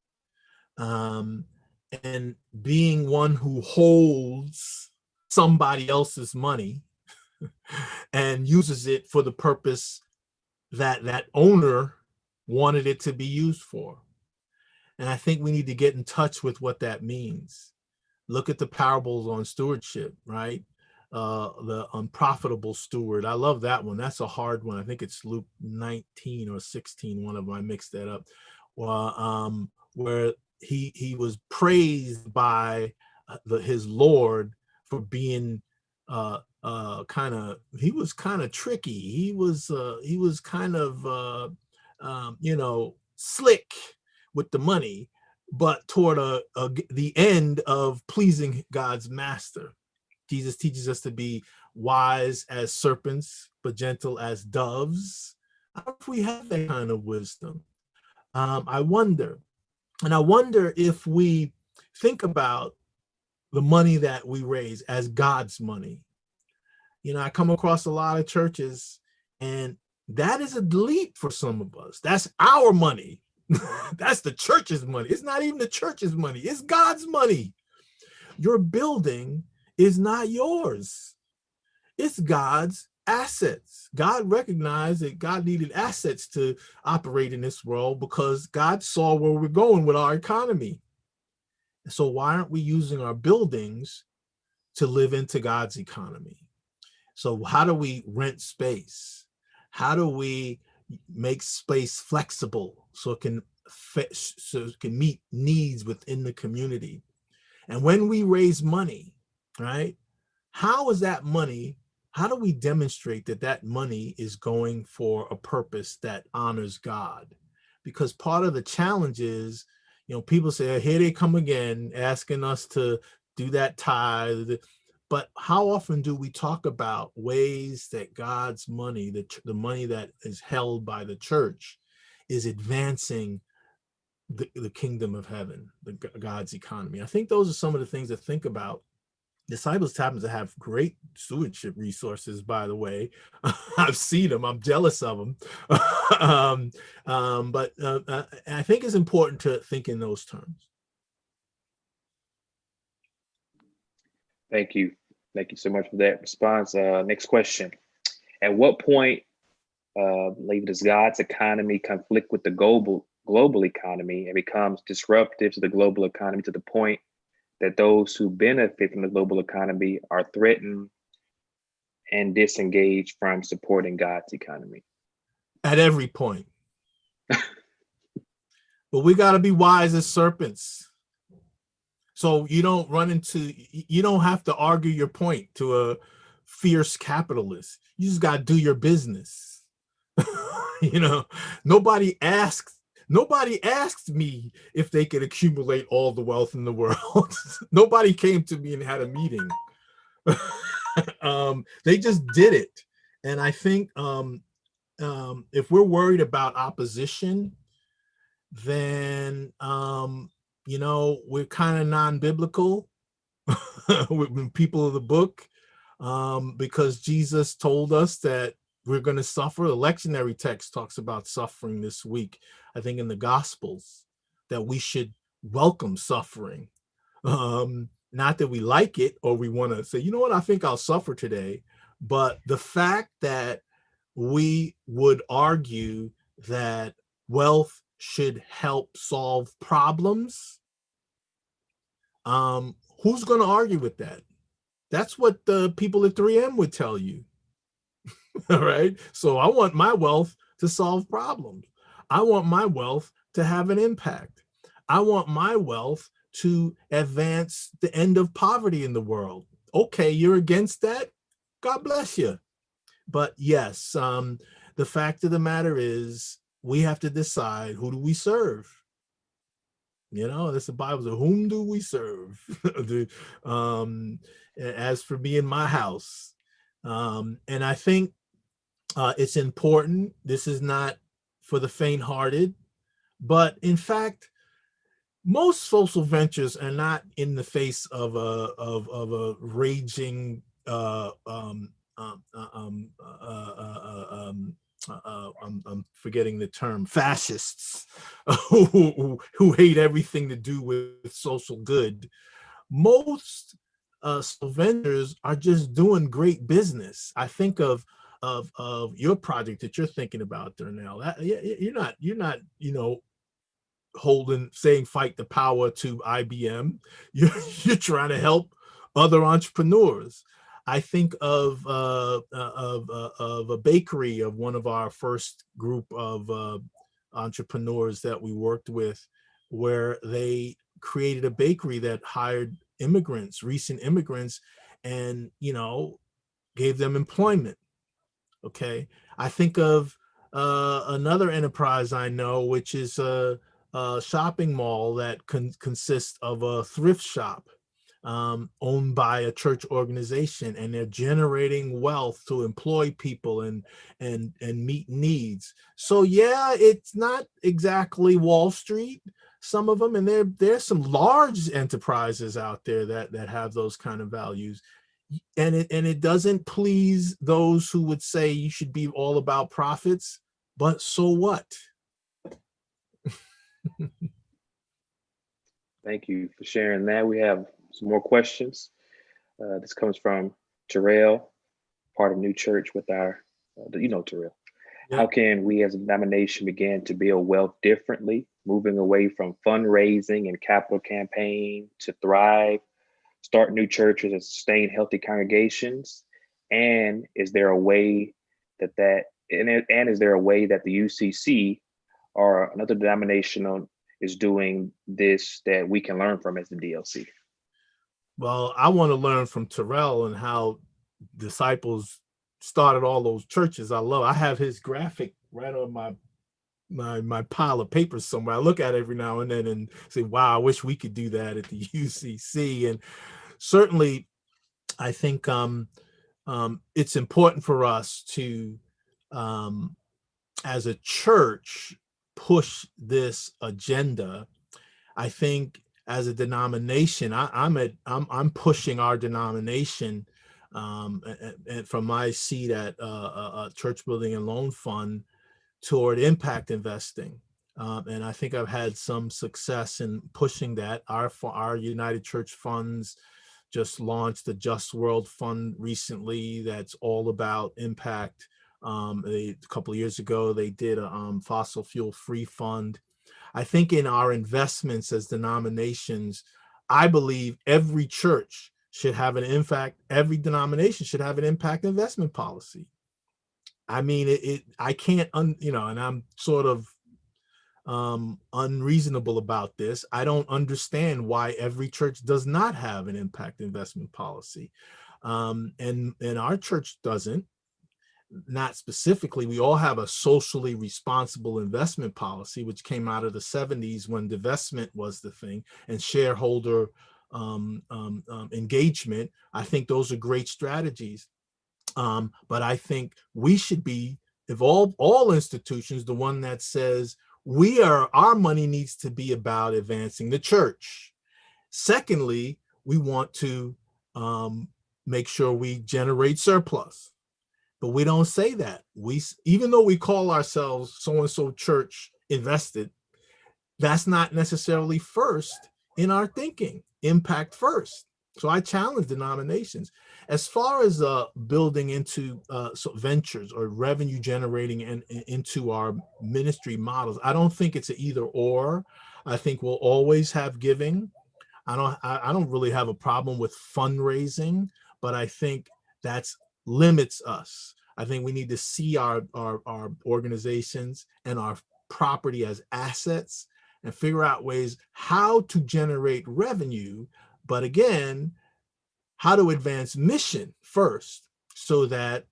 And being one who holds somebody else's money and uses it for the purpose that that owner wanted it to be used for. And I think we need to get in touch with what that means. Look at the parables on stewardship, right? The Unprofitable Steward. I love that one. That's a hard one. I think it's Luke 19 or 16. One of them, I mixed that up. Where he was praised by his Lord for being he was kind of tricky. He was kind of slick with the money, but toward the end of pleasing God's master. Jesus teaches us to be wise as serpents, but gentle as doves. I don't know if we have that kind of wisdom. I wonder if we think about the money that we raise as God's money. I come across a lot of churches, and that is a leap for some of us. That's our money. That's the church's money. It's not even the church's money. It's God's money. Your building is not yours. It's God's assets. God recognized that God needed assets to operate in this world because God saw where we're going with our economy. So why aren't we using our buildings to live into God's economy? So how do we rent space? How do we make space flexible so it can meet needs within the community? And when we raise money, right, how is that money, how do we demonstrate that that money is going for a purpose that honors God? Because part of the challenge is, people say, here they come again, asking us to do that tithe. But how often do we talk about ways that God's money, the money that is held by the church, is advancing the kingdom of heaven, God's economy? I think those are some of the things to think about. Disciples happen to have great stewardship resources, by the way. I've seen them. I'm jealous of them. But I think it's important to think in those terms. Thank you. Thank you so much for that response. Next question. At what point, does God's economy conflict with the global economy and becomes disruptive to the global economy to the point that those who benefit from the global economy are threatened and disengaged from supporting God's economy? At every point. But we got to be wise as serpents. So you don't have to argue your point to a fierce capitalist. You just got to do your business. Nobody asked me if they could accumulate all the wealth in the world. Nobody came to me and had a meeting. They just did it. And I think if we're worried about opposition, then we're kind of non-biblical with people of the book, because Jesus told us that we're going to suffer. The lectionary text talks about suffering this week, I think in the Gospels, that we should welcome suffering. Not that we like it or we want to say, you know what, I think I'll suffer today. But the fact that we would argue that wealth should help solve problems, who's going to argue with that? That's what the people at 3M would tell you. All right. So I want my wealth to solve problems. I want my wealth to have an impact. I want my wealth to advance the end of poverty in the world. Okay, you're against that? God bless you. But yes, the fact of the matter is we have to decide, who do we serve? That's the Bible. So whom do we serve? As for me and my house. And I think it's important. This is not for the faint-hearted, but in fact, most social ventures are not in the face of a raging I'm forgetting the term, fascists who hate everything to do with social good. Most vendors are just doing great business. I think of your project that you're thinking about, Darnell. You're not saying fight the power to IBM. You're trying to help other entrepreneurs. I think of a bakery of one of our first group of entrepreneurs that we worked with, where they created a bakery that hired recent immigrants, and gave them employment. Okay, I think of another enterprise I know, which is a shopping mall that consists of a thrift shop owned by a church organization, and they're generating wealth to employ people and meet needs. So yeah, it's not exactly Wall Street, some of them, and there's some large enterprises out there that have those kind of values, and it doesn't please those who would say you should be all about profits. But so what? Thank you for sharing that. We have some more questions. This comes from Terrell, part of New Church with our, Terrell. Yeah. How can we as a denomination begin to build wealth differently, moving away from fundraising and capital campaign to thrive, start new churches and sustain healthy congregations? And is there a way that the UCC or another denomination is doing this that we can learn from as the DLC? Well, I want to learn from Terrell and how disciples started all those churches. I have his graphic right on my pile of papers somewhere. I look at it every now and then and say, wow, I wish we could do that at the UCC. And certainly I think it's important for us to, as a church, push this agenda. I think as a denomination, I'm pushing our denomination, and from my seat at a church building and loan fund toward impact investing. And I think I've had some success in pushing that. Our United Church Funds just launched the Just World Fund recently that's all about impact. A couple of years ago, they did a fossil fuel free fund. I think in our investments as denominations, I believe every church should have every denomination should have an impact investment policy. I mean, I can't, and I'm sort of unreasonable about this. I don't understand why every church does not have an impact investment policy. And our church doesn't. Not specifically. We all have a socially responsible investment policy, which came out of the 70s when divestment was the thing, and shareholder engagement. I think those are great strategies. But I think we should be, if all institutions, the one that says our money needs to be about advancing the church. Secondly, we want to make sure we generate surplus. But we don't say that. Even though we call ourselves so-and-so church invested, that's not necessarily first in our thinking. Impact first. So I challenge denominations. As far as building into ventures or revenue generating into our ministry models, I don't think it's an either or. I think we'll always have giving. I don't really have a problem with fundraising, but I think that's limits us. I think we need to see our organizations and our property as assets and figure out ways how to generate revenue, but again, how to advance mission first so that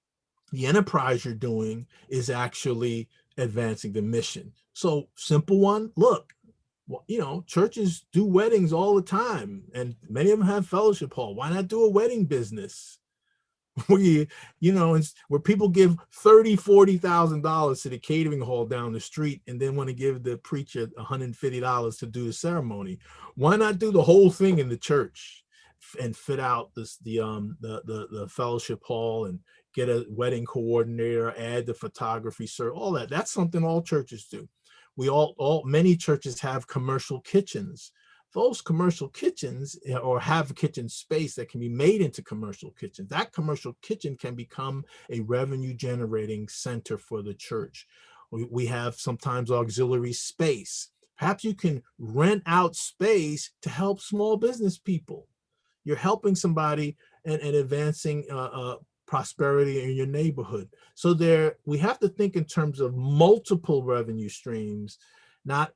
the enterprise you're doing is actually advancing the mission. So simple one, look, churches do weddings all the time and many of them have fellowship hall. Why not do a wedding business? Where people give $30,000-$40,000 to the catering hall down the street and then want to give the preacher $150 to do the ceremony. Why not do the whole thing in the church and fit out the fellowship hall and get a wedding coordinator, add the photography, all that. That's something all churches do. Many churches have commercial kitchens. Those commercial kitchens or have a kitchen space that can be made into commercial kitchens. That commercial kitchen can become a revenue generating center for the church. We have sometimes auxiliary space. Perhaps you can rent out space to help small business people. You're helping somebody and advancing prosperity in your neighborhood. So we have to think in terms of multiple revenue streams, not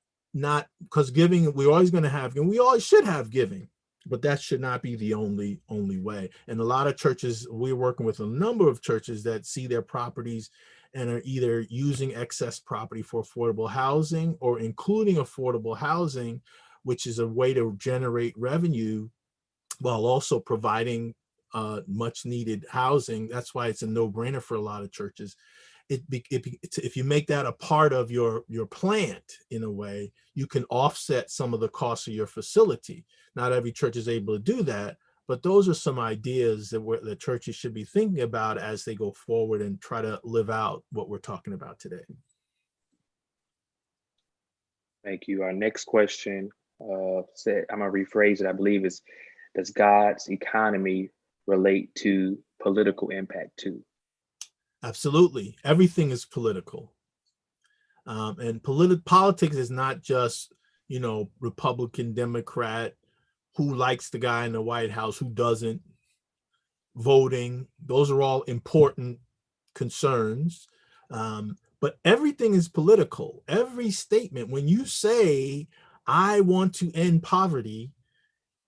because giving, we're always going to have, and we always should have giving, but that should not be the only way. And a lot of churches, we're working with a number of churches that see their properties and are either using excess property for affordable housing or including affordable housing, which is a way to generate revenue while also providing much needed housing. That's why it's a no-brainer for a lot of churches. If you make that a part of your plant in a way, you can offset some of the costs of your facility. Not every church is able to do that, but those are some ideas that the churches should be thinking about as they go forward and try to live out what we're talking about today. Thank you. Our next question I'm gonna rephrase it. I believe is, does God's economy relate to political impact too? Absolutely. Everything is political. And politics is not just, Republican, Democrat, who likes the guy in the White House, who doesn't, voting. Those are all important concerns. But everything is political. Every statement, when you say, I want to end poverty,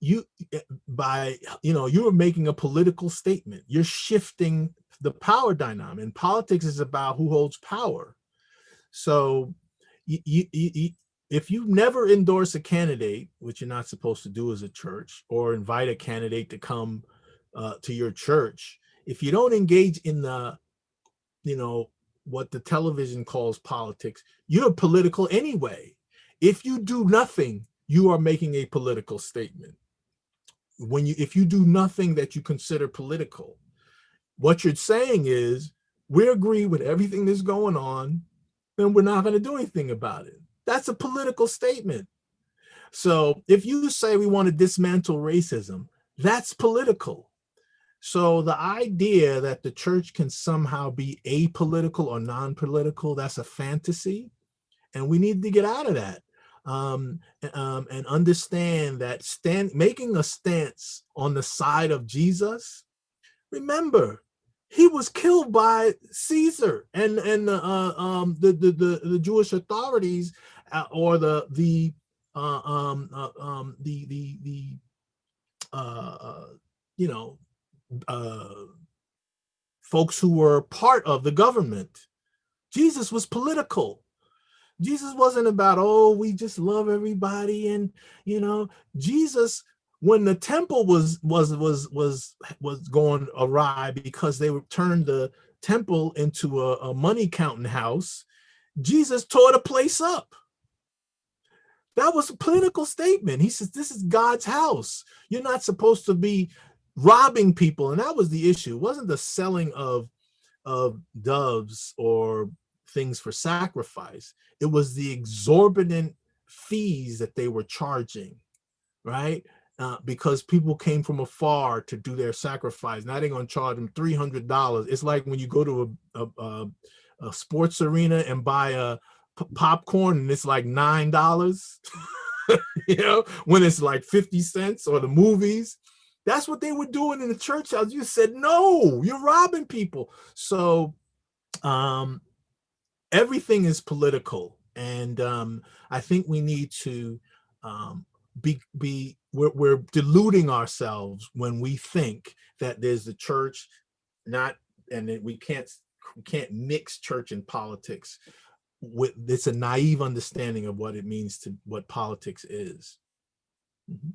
you are making a political statement. You're shifting the power dynamic, and politics is about who holds power. So if you never endorse a candidate, which you're not supposed to do as a church, or invite a candidate to come to your church, if you don't engage in the, what the television calls politics, you're political anyway. If you do nothing, you are making a political statement. If you do nothing that you consider political, what you're saying is, we agree with everything that's going on, and we're not going to do anything about it. That's a political statement. So if you say we want to dismantle racism, that's political. So the idea that the church can somehow be apolitical or non-political, that's a fantasy. And we need to get out of that. And understand that making a stance on the side of Jesus. Remember, he was killed by Caesar and the Jewish authorities, or the folks who were part of the government. Jesus was political. Jesus wasn't about, oh, we just love everybody. And, Jesus, when the temple was going awry because they turned the temple into a money counting house, Jesus tore the place up. That was a political statement. He says, this is God's house. You're not supposed to be robbing people. And that was the issue. It wasn't the selling of doves or things for sacrifice. It was the exorbitant fees that they were charging, right? Because people came from afar to do their sacrifice. Now they're going to charge them $300. It's like when you go to a sports arena and buy a popcorn and it's like $9, when it's like 50 cents, or the movies. That's what they were doing in the church house. You said, no, you're robbing people. So everything is political. And I think we need to we're deluding ourselves when we think that there's the church, and we can't mix church and politics. It's a naive understanding of what it means what politics is. Mm-hmm.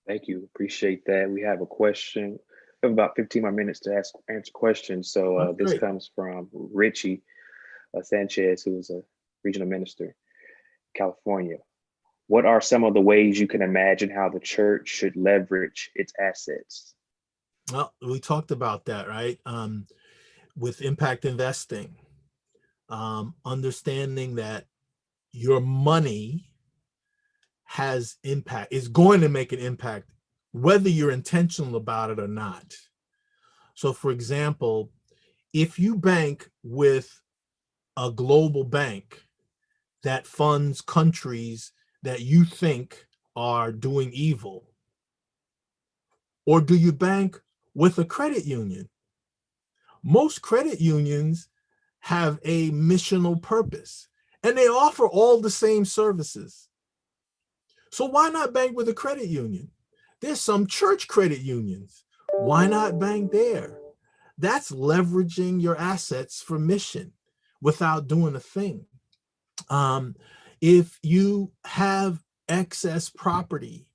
Thank you. Appreciate that. We have a question. We have about 15 more minutes to answer questions. So this comes from Richie Sanchez, who is a regional minister in California. What are some of the ways you can imagine how the church should leverage its assets? Well, we talked about that, right? With impact investing, understanding that your money has impact, is going to make an impact, whether you're intentional about it or not. So for example, if you bank with a global bank that funds countries that you think are doing evil, or do you bank with a credit union? Most credit unions have a missional purpose, and they offer all the same services. So why not bank with a credit union? There's some church credit unions. Why not bank there? That's leveraging your assets for mission without doing a thing. If you have excess property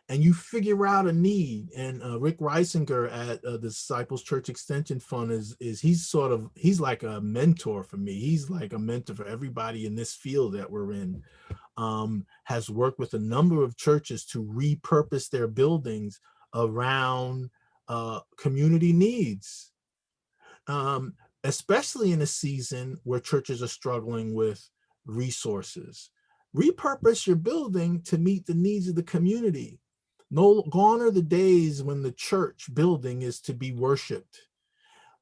and you figure out a need, and Rick Reisinger at the Disciples Church Extension Fund he's like a mentor for me. He's like a mentor for everybody in this field that we're in. Has worked with a number of churches to repurpose their buildings around community needs, especially in a season where churches are struggling with resources. Repurpose your building to meet the needs of the community. Gone are the days when the church building is to be worshiped.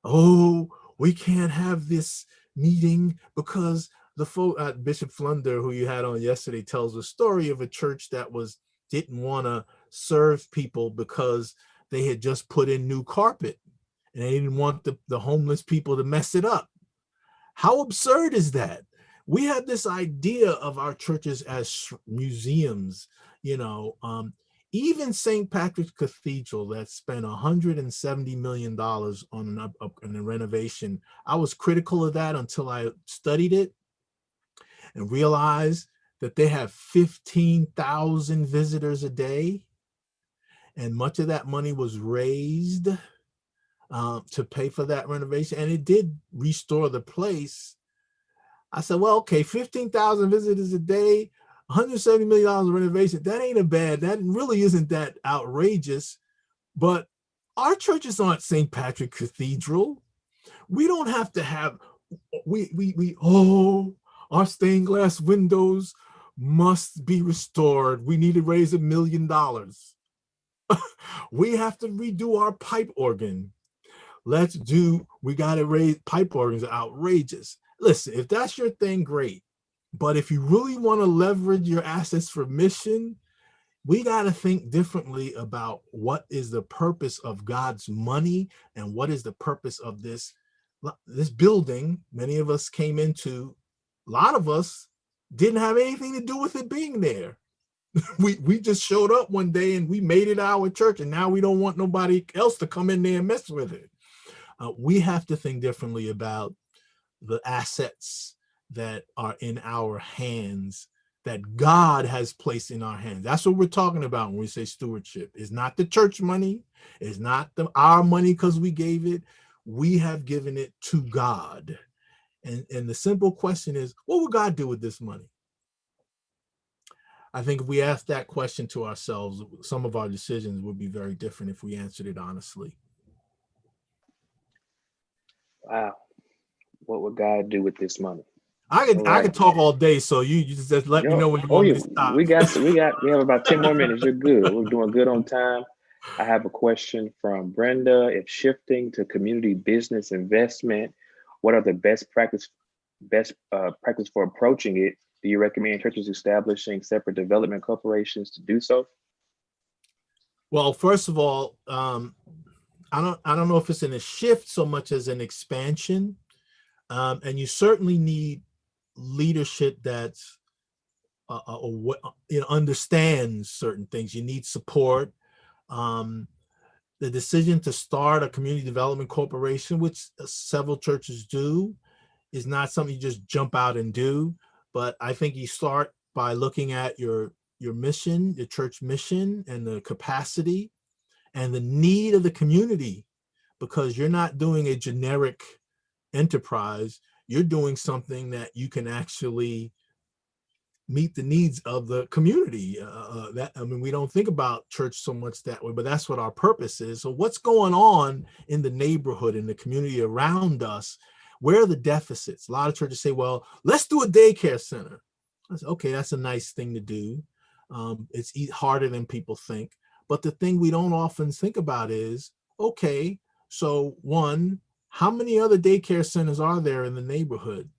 Oh, we can't have this meeting because the Bishop Flunder, who you had on yesterday, tells a story of a church that didn't want to serve people because they had just put in new carpet and they didn't want the homeless people to mess it up. How absurd is that? We have this idea of our churches as museums. Even St. Patrick's Cathedral that spent $170 million on a renovation, I was critical of that until I studied it and realized that they have 15,000 visitors a day. And much of that money was raised to pay for that renovation. And it did restore the place. I said, well, okay, 15,000 visitors a day, $170 million renovation, that ain't that really isn't that outrageous. But our churches aren't St. Patrick Cathedral. We don't have to have, our stained glass windows must be restored. We need to raise $1 million. We have to redo our pipe organ. We got to raise pipe organs are outrageous. Listen, if that's your thing, great. But if you really want to leverage your assets for mission, we got to think differently about what is the purpose of God's money and what is the purpose of this building. Many of us came into, a lot of us didn't have anything to do with it being there. We just showed up one day and we made it our church, and now we don't want nobody else to come in there and mess with it. We have to think differently about the assets that are in our hands, that God has placed in our hands. That's what we're talking about when we say stewardship. It's not the church money. It's not our money because we gave it. We have given it to God. And the simple question is, what would God do with this money? I think if we ask that question to ourselves, some of our decisions would be very different if we answered it honestly. Wow. What would God do with this money? I could talk all day, so you just let me know when you want me to stop. We have about 10 more minutes. You're good. We're doing good on time. I have a question from Brenda. If shifting to community business investment, what are the best practice for approaching it? Do you recommend churches establishing separate development corporations to do so? Well, first of all, I don't know if it's in a shift so much as an expansion, and you certainly need leadership that's understands certain things. You need support. The decision to start a community development corporation, which several churches do, is not something you just jump out and do. But I think you start by looking at your mission, your church mission, and the capacity and the need of the community, because you're not doing a generic enterprise. You're doing something that you can actually meet the needs of the community. We don't think about church so much that way, but that's what our purpose is. So what's going on in the neighborhood, in the community around us? Where are the deficits? A lot of churches say, well, let's do a daycare center. I say, okay, that's a nice thing to do. It's harder than people think. But the thing we don't often think about is, okay, so one, how many other daycare centers are there in the neighborhood?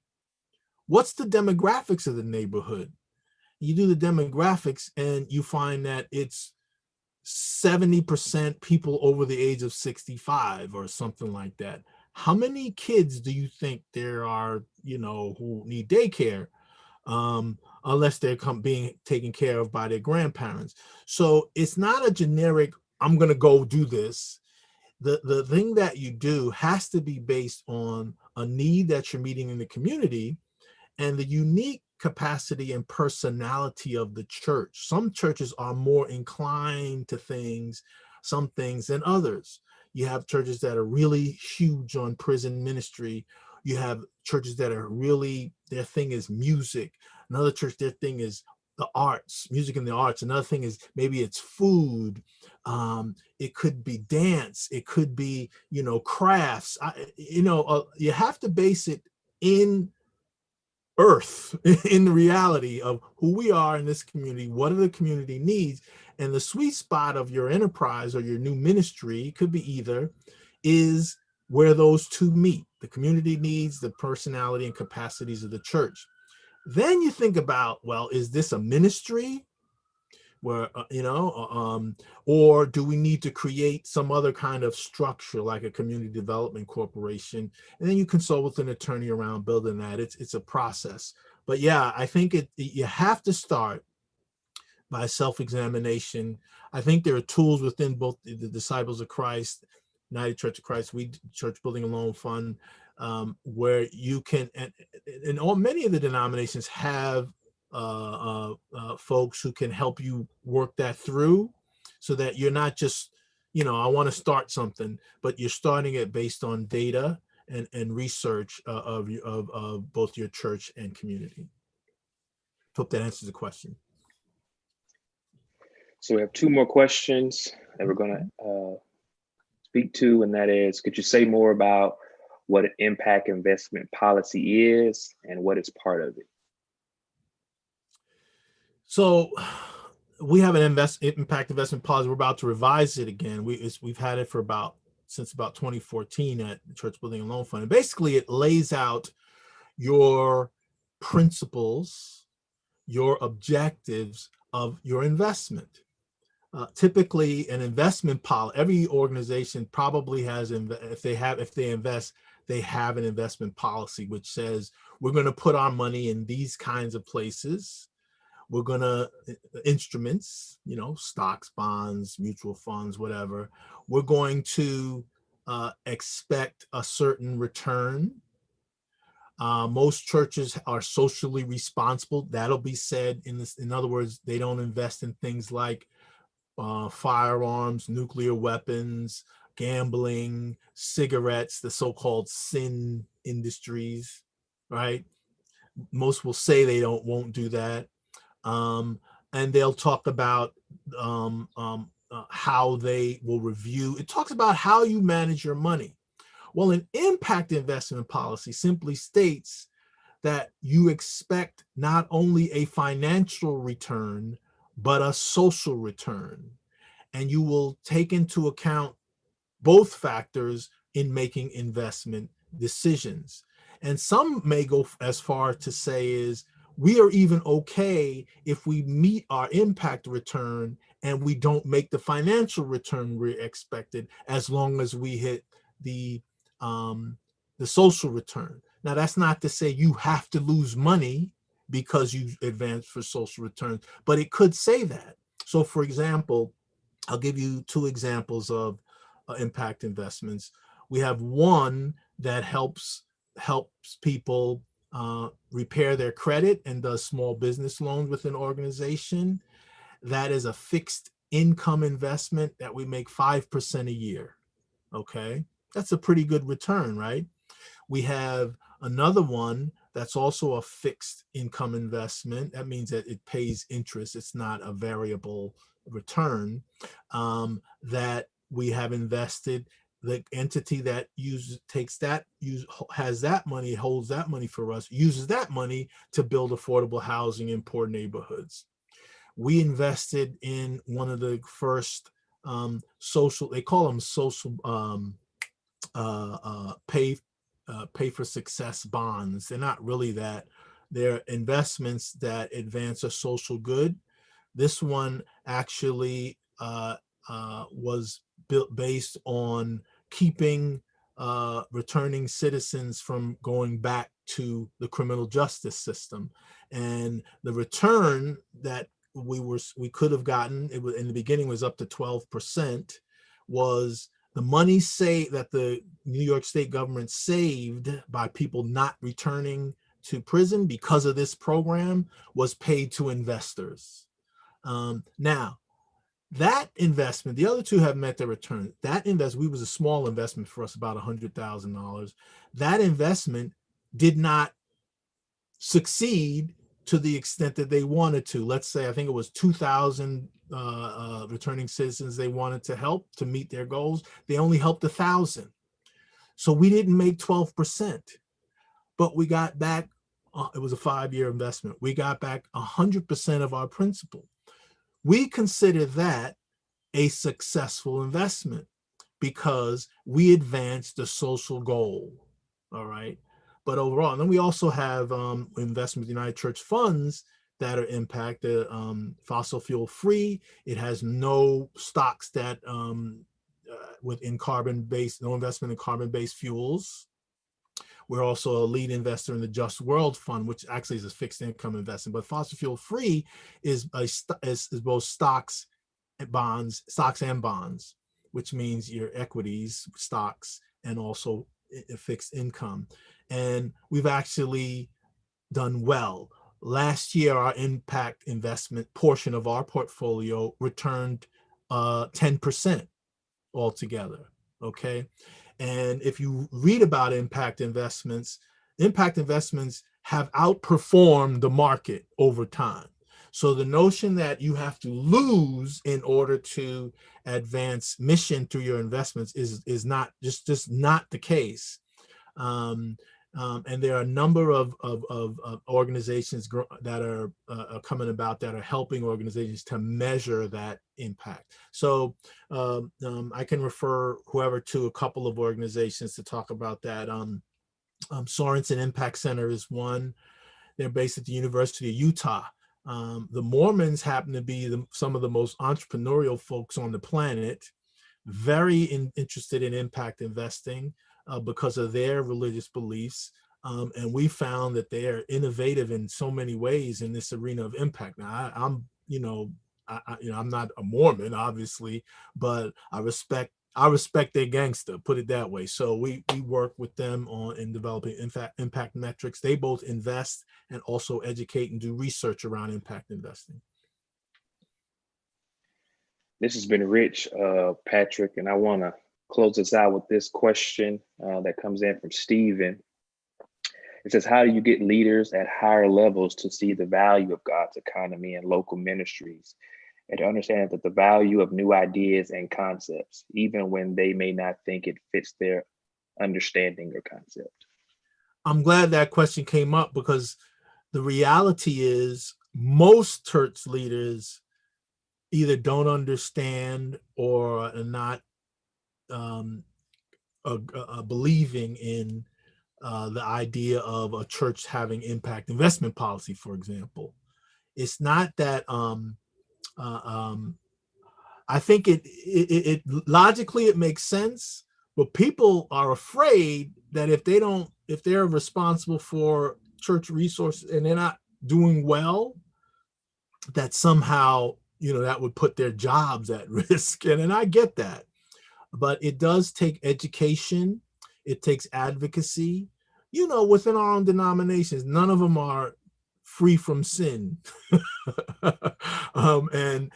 What's the demographics of the neighborhood? You do the demographics and you find that it's 70% people over the age of 65 or something like that. How many kids do you think there are, who need daycare, unless they're being taken care of by their grandparents? So it's not a generic, I'm going to go do this. The thing that you do has to be based on a need that you're meeting in the community and the unique capacity and personality of the church. Some churches are more inclined to some things than others. You have churches that are really huge on prison ministry. You have churches that are really, their thing is music. Another church, their thing is the arts, music and the arts. Another thing is maybe it's food. It could be dance. It could be, crafts. You have to base it in earth, in the reality of who we are in this community. What are the community needs? And the sweet spot of your enterprise or your new ministry could be is where those two meet, the community needs, the personality and capacities of the church. Then you think about, well, is this a ministry where, or do we need to create some other kind of structure like a community development corporation? And then you consult with an attorney around building that. It's a process. But yeah, I think you have to start by self-examination. I think there are tools within both the Disciples of Christ, United Church of Christ, We Church Building and Loan Fund, where you can, and all many of the denominations have folks who can help you work that through, so that you're not just, I want to start something, but you're starting it based on data and research of both your church and community. Hope that answers the question. So we have two more questions that we're going to speak to, and that is, could you say more about what an impact investment policy is and what is part of it? So we have an impact investment policy. We're about to revise it again. We've had it since about 2014 at the Church Building and Loan Fund. And basically, it lays out your principles, your objectives of your investment. Typically, an investment policy, every organization probably has, if they invest, they have an investment policy which says, we're going to put our money in these kinds of places. We're going to, instruments, stocks, bonds, mutual funds, whatever. We're going to expect a certain return. Most churches are socially responsible. That'll be said in other words, they don't invest in things like firearms, nuclear weapons, gambling, cigarettes, the so-called sin industries, right? Most will say they won't do that. And they'll talk about how they will review. It talks about how you manage your money. Well, an impact investment policy simply states that you expect not only a financial return, but a social return. And you will take into account both factors in making investment decisions. And some may go as far to say is, we are even okay if we meet our impact return and we don't make the financial return we expected, as long as we hit the social return. Now, that's not to say you have to lose money because you advance for social returns, but it could say that. So, for example, I'll give you two examples of impact investments. We have one that helps people repair their credit and does small business loans with an organization. That is a fixed income investment that we make 5% a year. Okay, that's a pretty good return, right? We have another one that's also a fixed income investment. That means that it pays interest. It's not a variable return, that we have invested. The entity that has that money, holds that money for us, uses that money to build affordable housing in poor neighborhoods. We invested in one of the first social, they call them social pay for success bonds. They're not really that. They're investments that advance a social good. This one actually was built based on keeping returning citizens from going back to the criminal justice system. And the return that we could have gotten, it was in the beginning was up to 12%, was the money that the New York State government saved by people not returning to prison because of this program was paid to investors. Now, that investment, the other two have met their return. That investment, was a small investment for us, about $100,000. That investment did not succeed to the extent that they wanted to. Let's say, I think it was 2,000 returning citizens they wanted to help to meet their goals. They only helped 1,000. So we didn't make 12%, but we got back, it was a 5-year investment. We got back 100% of our principal. We consider that a successful investment because we advanced the social goal, all right? But overall, and then we also have investment United Church funds that are impact, fossil fuel free. It has no stocks that within carbon-based, no investment in carbon-based fuels. We're also a lead investor in the Just World Fund, which actually is a fixed income investment. But fossil fuel free is both stocks and bonds, which means your equities, stocks, and also a fixed income. And we've actually done well. Last year, our impact investment portion of our portfolio returned 10% altogether, okay? And if you read about impact investments have outperformed the market over time. So the notion that you have to lose in order to advance mission through your investments is not just not the case. And there are a number of organizations that are coming about that are helping organizations to measure that impact. So I can refer whoever to a couple of organizations to talk about that. Sorensen Impact Center is one. They're based at the University of Utah. The Mormons happen to be some of the most entrepreneurial folks on the planet, very interested in impact investing. Because of their religious beliefs. And we found that they are innovative in so many ways in this arena of impact. Now, I'm not a Mormon, obviously, but I respect their gangster, put it that way. So we work with them in developing impact metrics. They both invest and also educate and do research around impact investing. This has been rich, Patrick, and I want to close us out with this question that comes in from Stephen. It says, how do you get leaders at higher levels to see the value of God's economy and local ministries and to understand that the value of new ideas and concepts, even when they may not think it fits their understanding or concept? I'm glad that question came up because the reality is most church leaders either don't understand or are not believing in the idea of a church having impact investment policy, for example. It's not that I think it logically it makes sense, but people are afraid that if they're responsible for church resources and they're not doing well, that somehow that would put their jobs at risk. And I get that. But it does take education. It takes advocacy. Within our own denominations, none of them are free from sin. And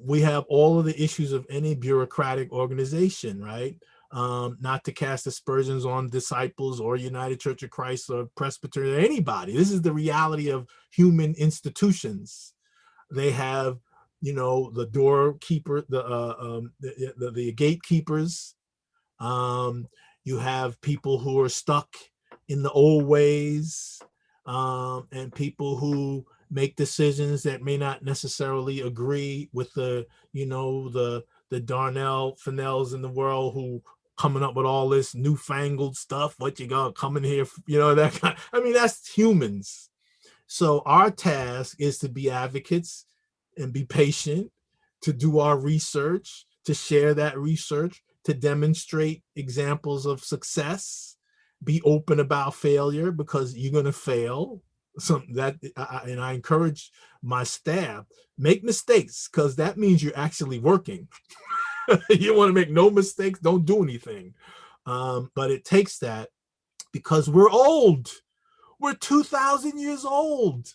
we have all of the issues of any bureaucratic organization, right? Not to cast aspersions on Disciples or United Church of Christ or Presbyterian or anybody. This is the reality of human institutions. They have the doorkeeper, the gatekeepers. You have people who are stuck in the old ways, and people who make decisions that may not necessarily agree with the Darnell Fennells in the world who coming up with all this newfangled stuff. What you got coming here, that kind. That's humans. So our task is to be advocates and be patient, to do our research, to share that research, to demonstrate examples of success, be open about failure because you're going to fail. And I encourage my staff, make mistakes because that means you're actually working. You want to make no mistakes, don't do anything. But it takes that because we're old. We're 2,000 years old.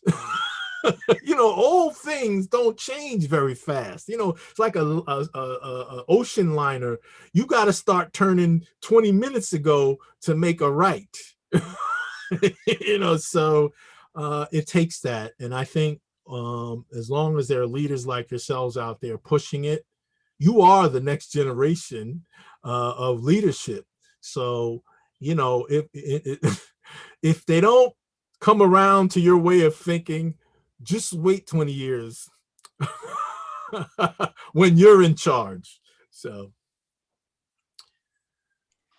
Old things don't change very fast. It's like a ocean liner. You got to start turning 20 minutes ago to make a right. So it takes that. And I think as long as there are leaders like yourselves out there pushing it, you are the next generation of leadership. So, if they don't come around to your way of thinking, just wait 20 years when you're in charge. So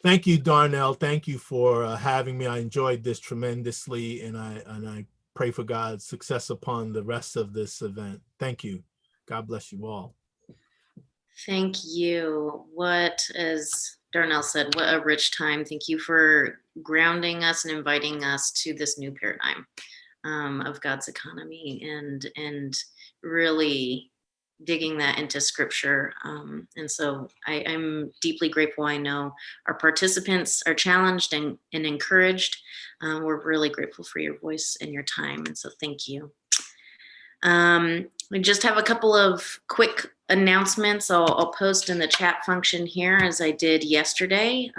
thank you, Darnell. Thank you for having me. I enjoyed this tremendously, and I pray for God's success upon the rest of this event. Thank you. God bless you all. Thank you. What is Darnell said, what a rich time. Thank you for grounding us and inviting us to this new paradigm of God's economy and really digging that into scripture. And so I'm deeply grateful. I know our participants are challenged and encouraged. We're really grateful for your voice and your time. And so thank you. We just have a couple of quick announcements I'll post in the chat function here as I did yesterday.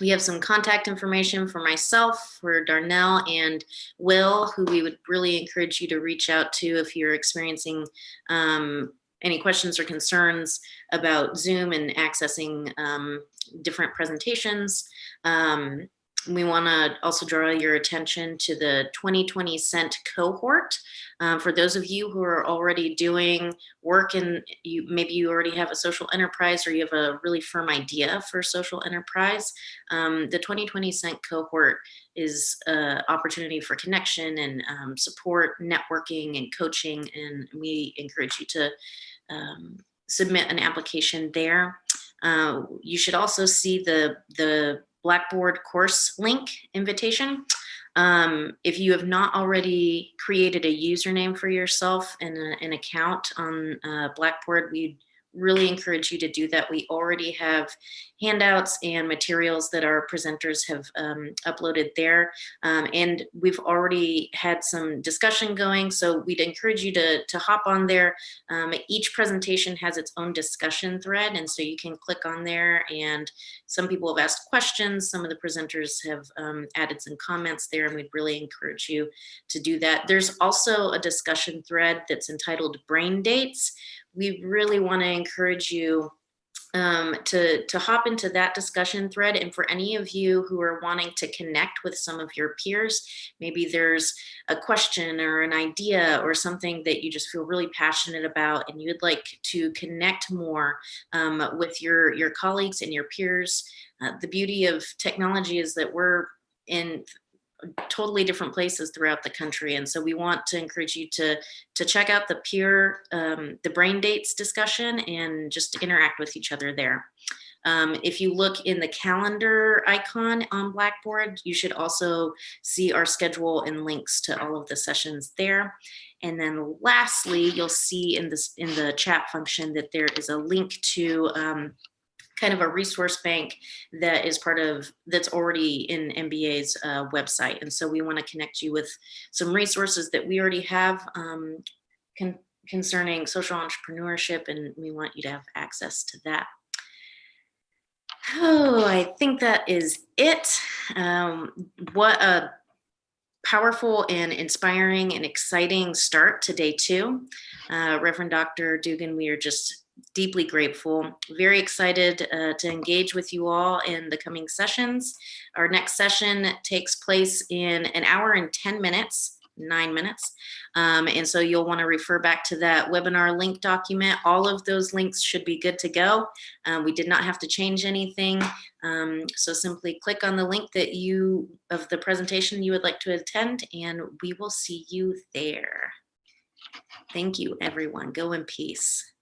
We have some contact information for myself, for Darnell and Will, who we would really encourage you to reach out to if you're experiencing any questions or concerns about Zoom and accessing different presentations. We want to also draw your attention to the 2020 Cent cohort. For those of you who are already doing work and maybe you already have a social enterprise or you have a really firm idea for social enterprise, the 2020 Cent cohort is an opportunity for connection and support, networking, and coaching. And we encourage you to submit an application there. You should also see the Blackboard course link invitation. If you have not already created a username for yourself and an account on Blackboard, we'd really encourage you to do that. We already have handouts and materials that our presenters have uploaded there. And we've already had some discussion going, so we'd encourage you to hop on there. Each presentation has its own discussion thread, and so you can click on there, and some people have asked questions. Some of the presenters have added some comments there, and we'd really encourage you to do that. There's also a discussion thread that's entitled Brain Dates. We really want to encourage you to hop into that discussion thread. And for any of you who are wanting to connect with some of your peers, maybe there's a question or an idea or something that you just feel really passionate about and you'd like to connect more with your colleagues and your peers. The beauty of technology is that we're in totally different places throughout the country. And so we want to encourage you to check out the Brain Dates discussion and just interact with each other there. If you look in the calendar icon on Blackboard, you should also see our schedule and links to all of the sessions there. And then lastly, you'll see in the chat function that there is a link to kind of a resource bank that is that's already in MBA's website. And so we want to connect you with some resources that we already have concerning social entrepreneurship, and we want you to have access to that. Oh, I think that is it. What a powerful and inspiring and exciting start to day 2. Reverend Dr. Duggan, we are just deeply grateful, very excited to engage with you all in the coming sessions. Our next session takes place in 1 hour and 10 minutes, 9 minutes. And so you'll want to refer back to that webinar link document. All of those links should be good to go. We did not have to change anything. So simply click on the link of the presentation you would like to attend, and we will see you there. Thank you, everyone. Go in peace.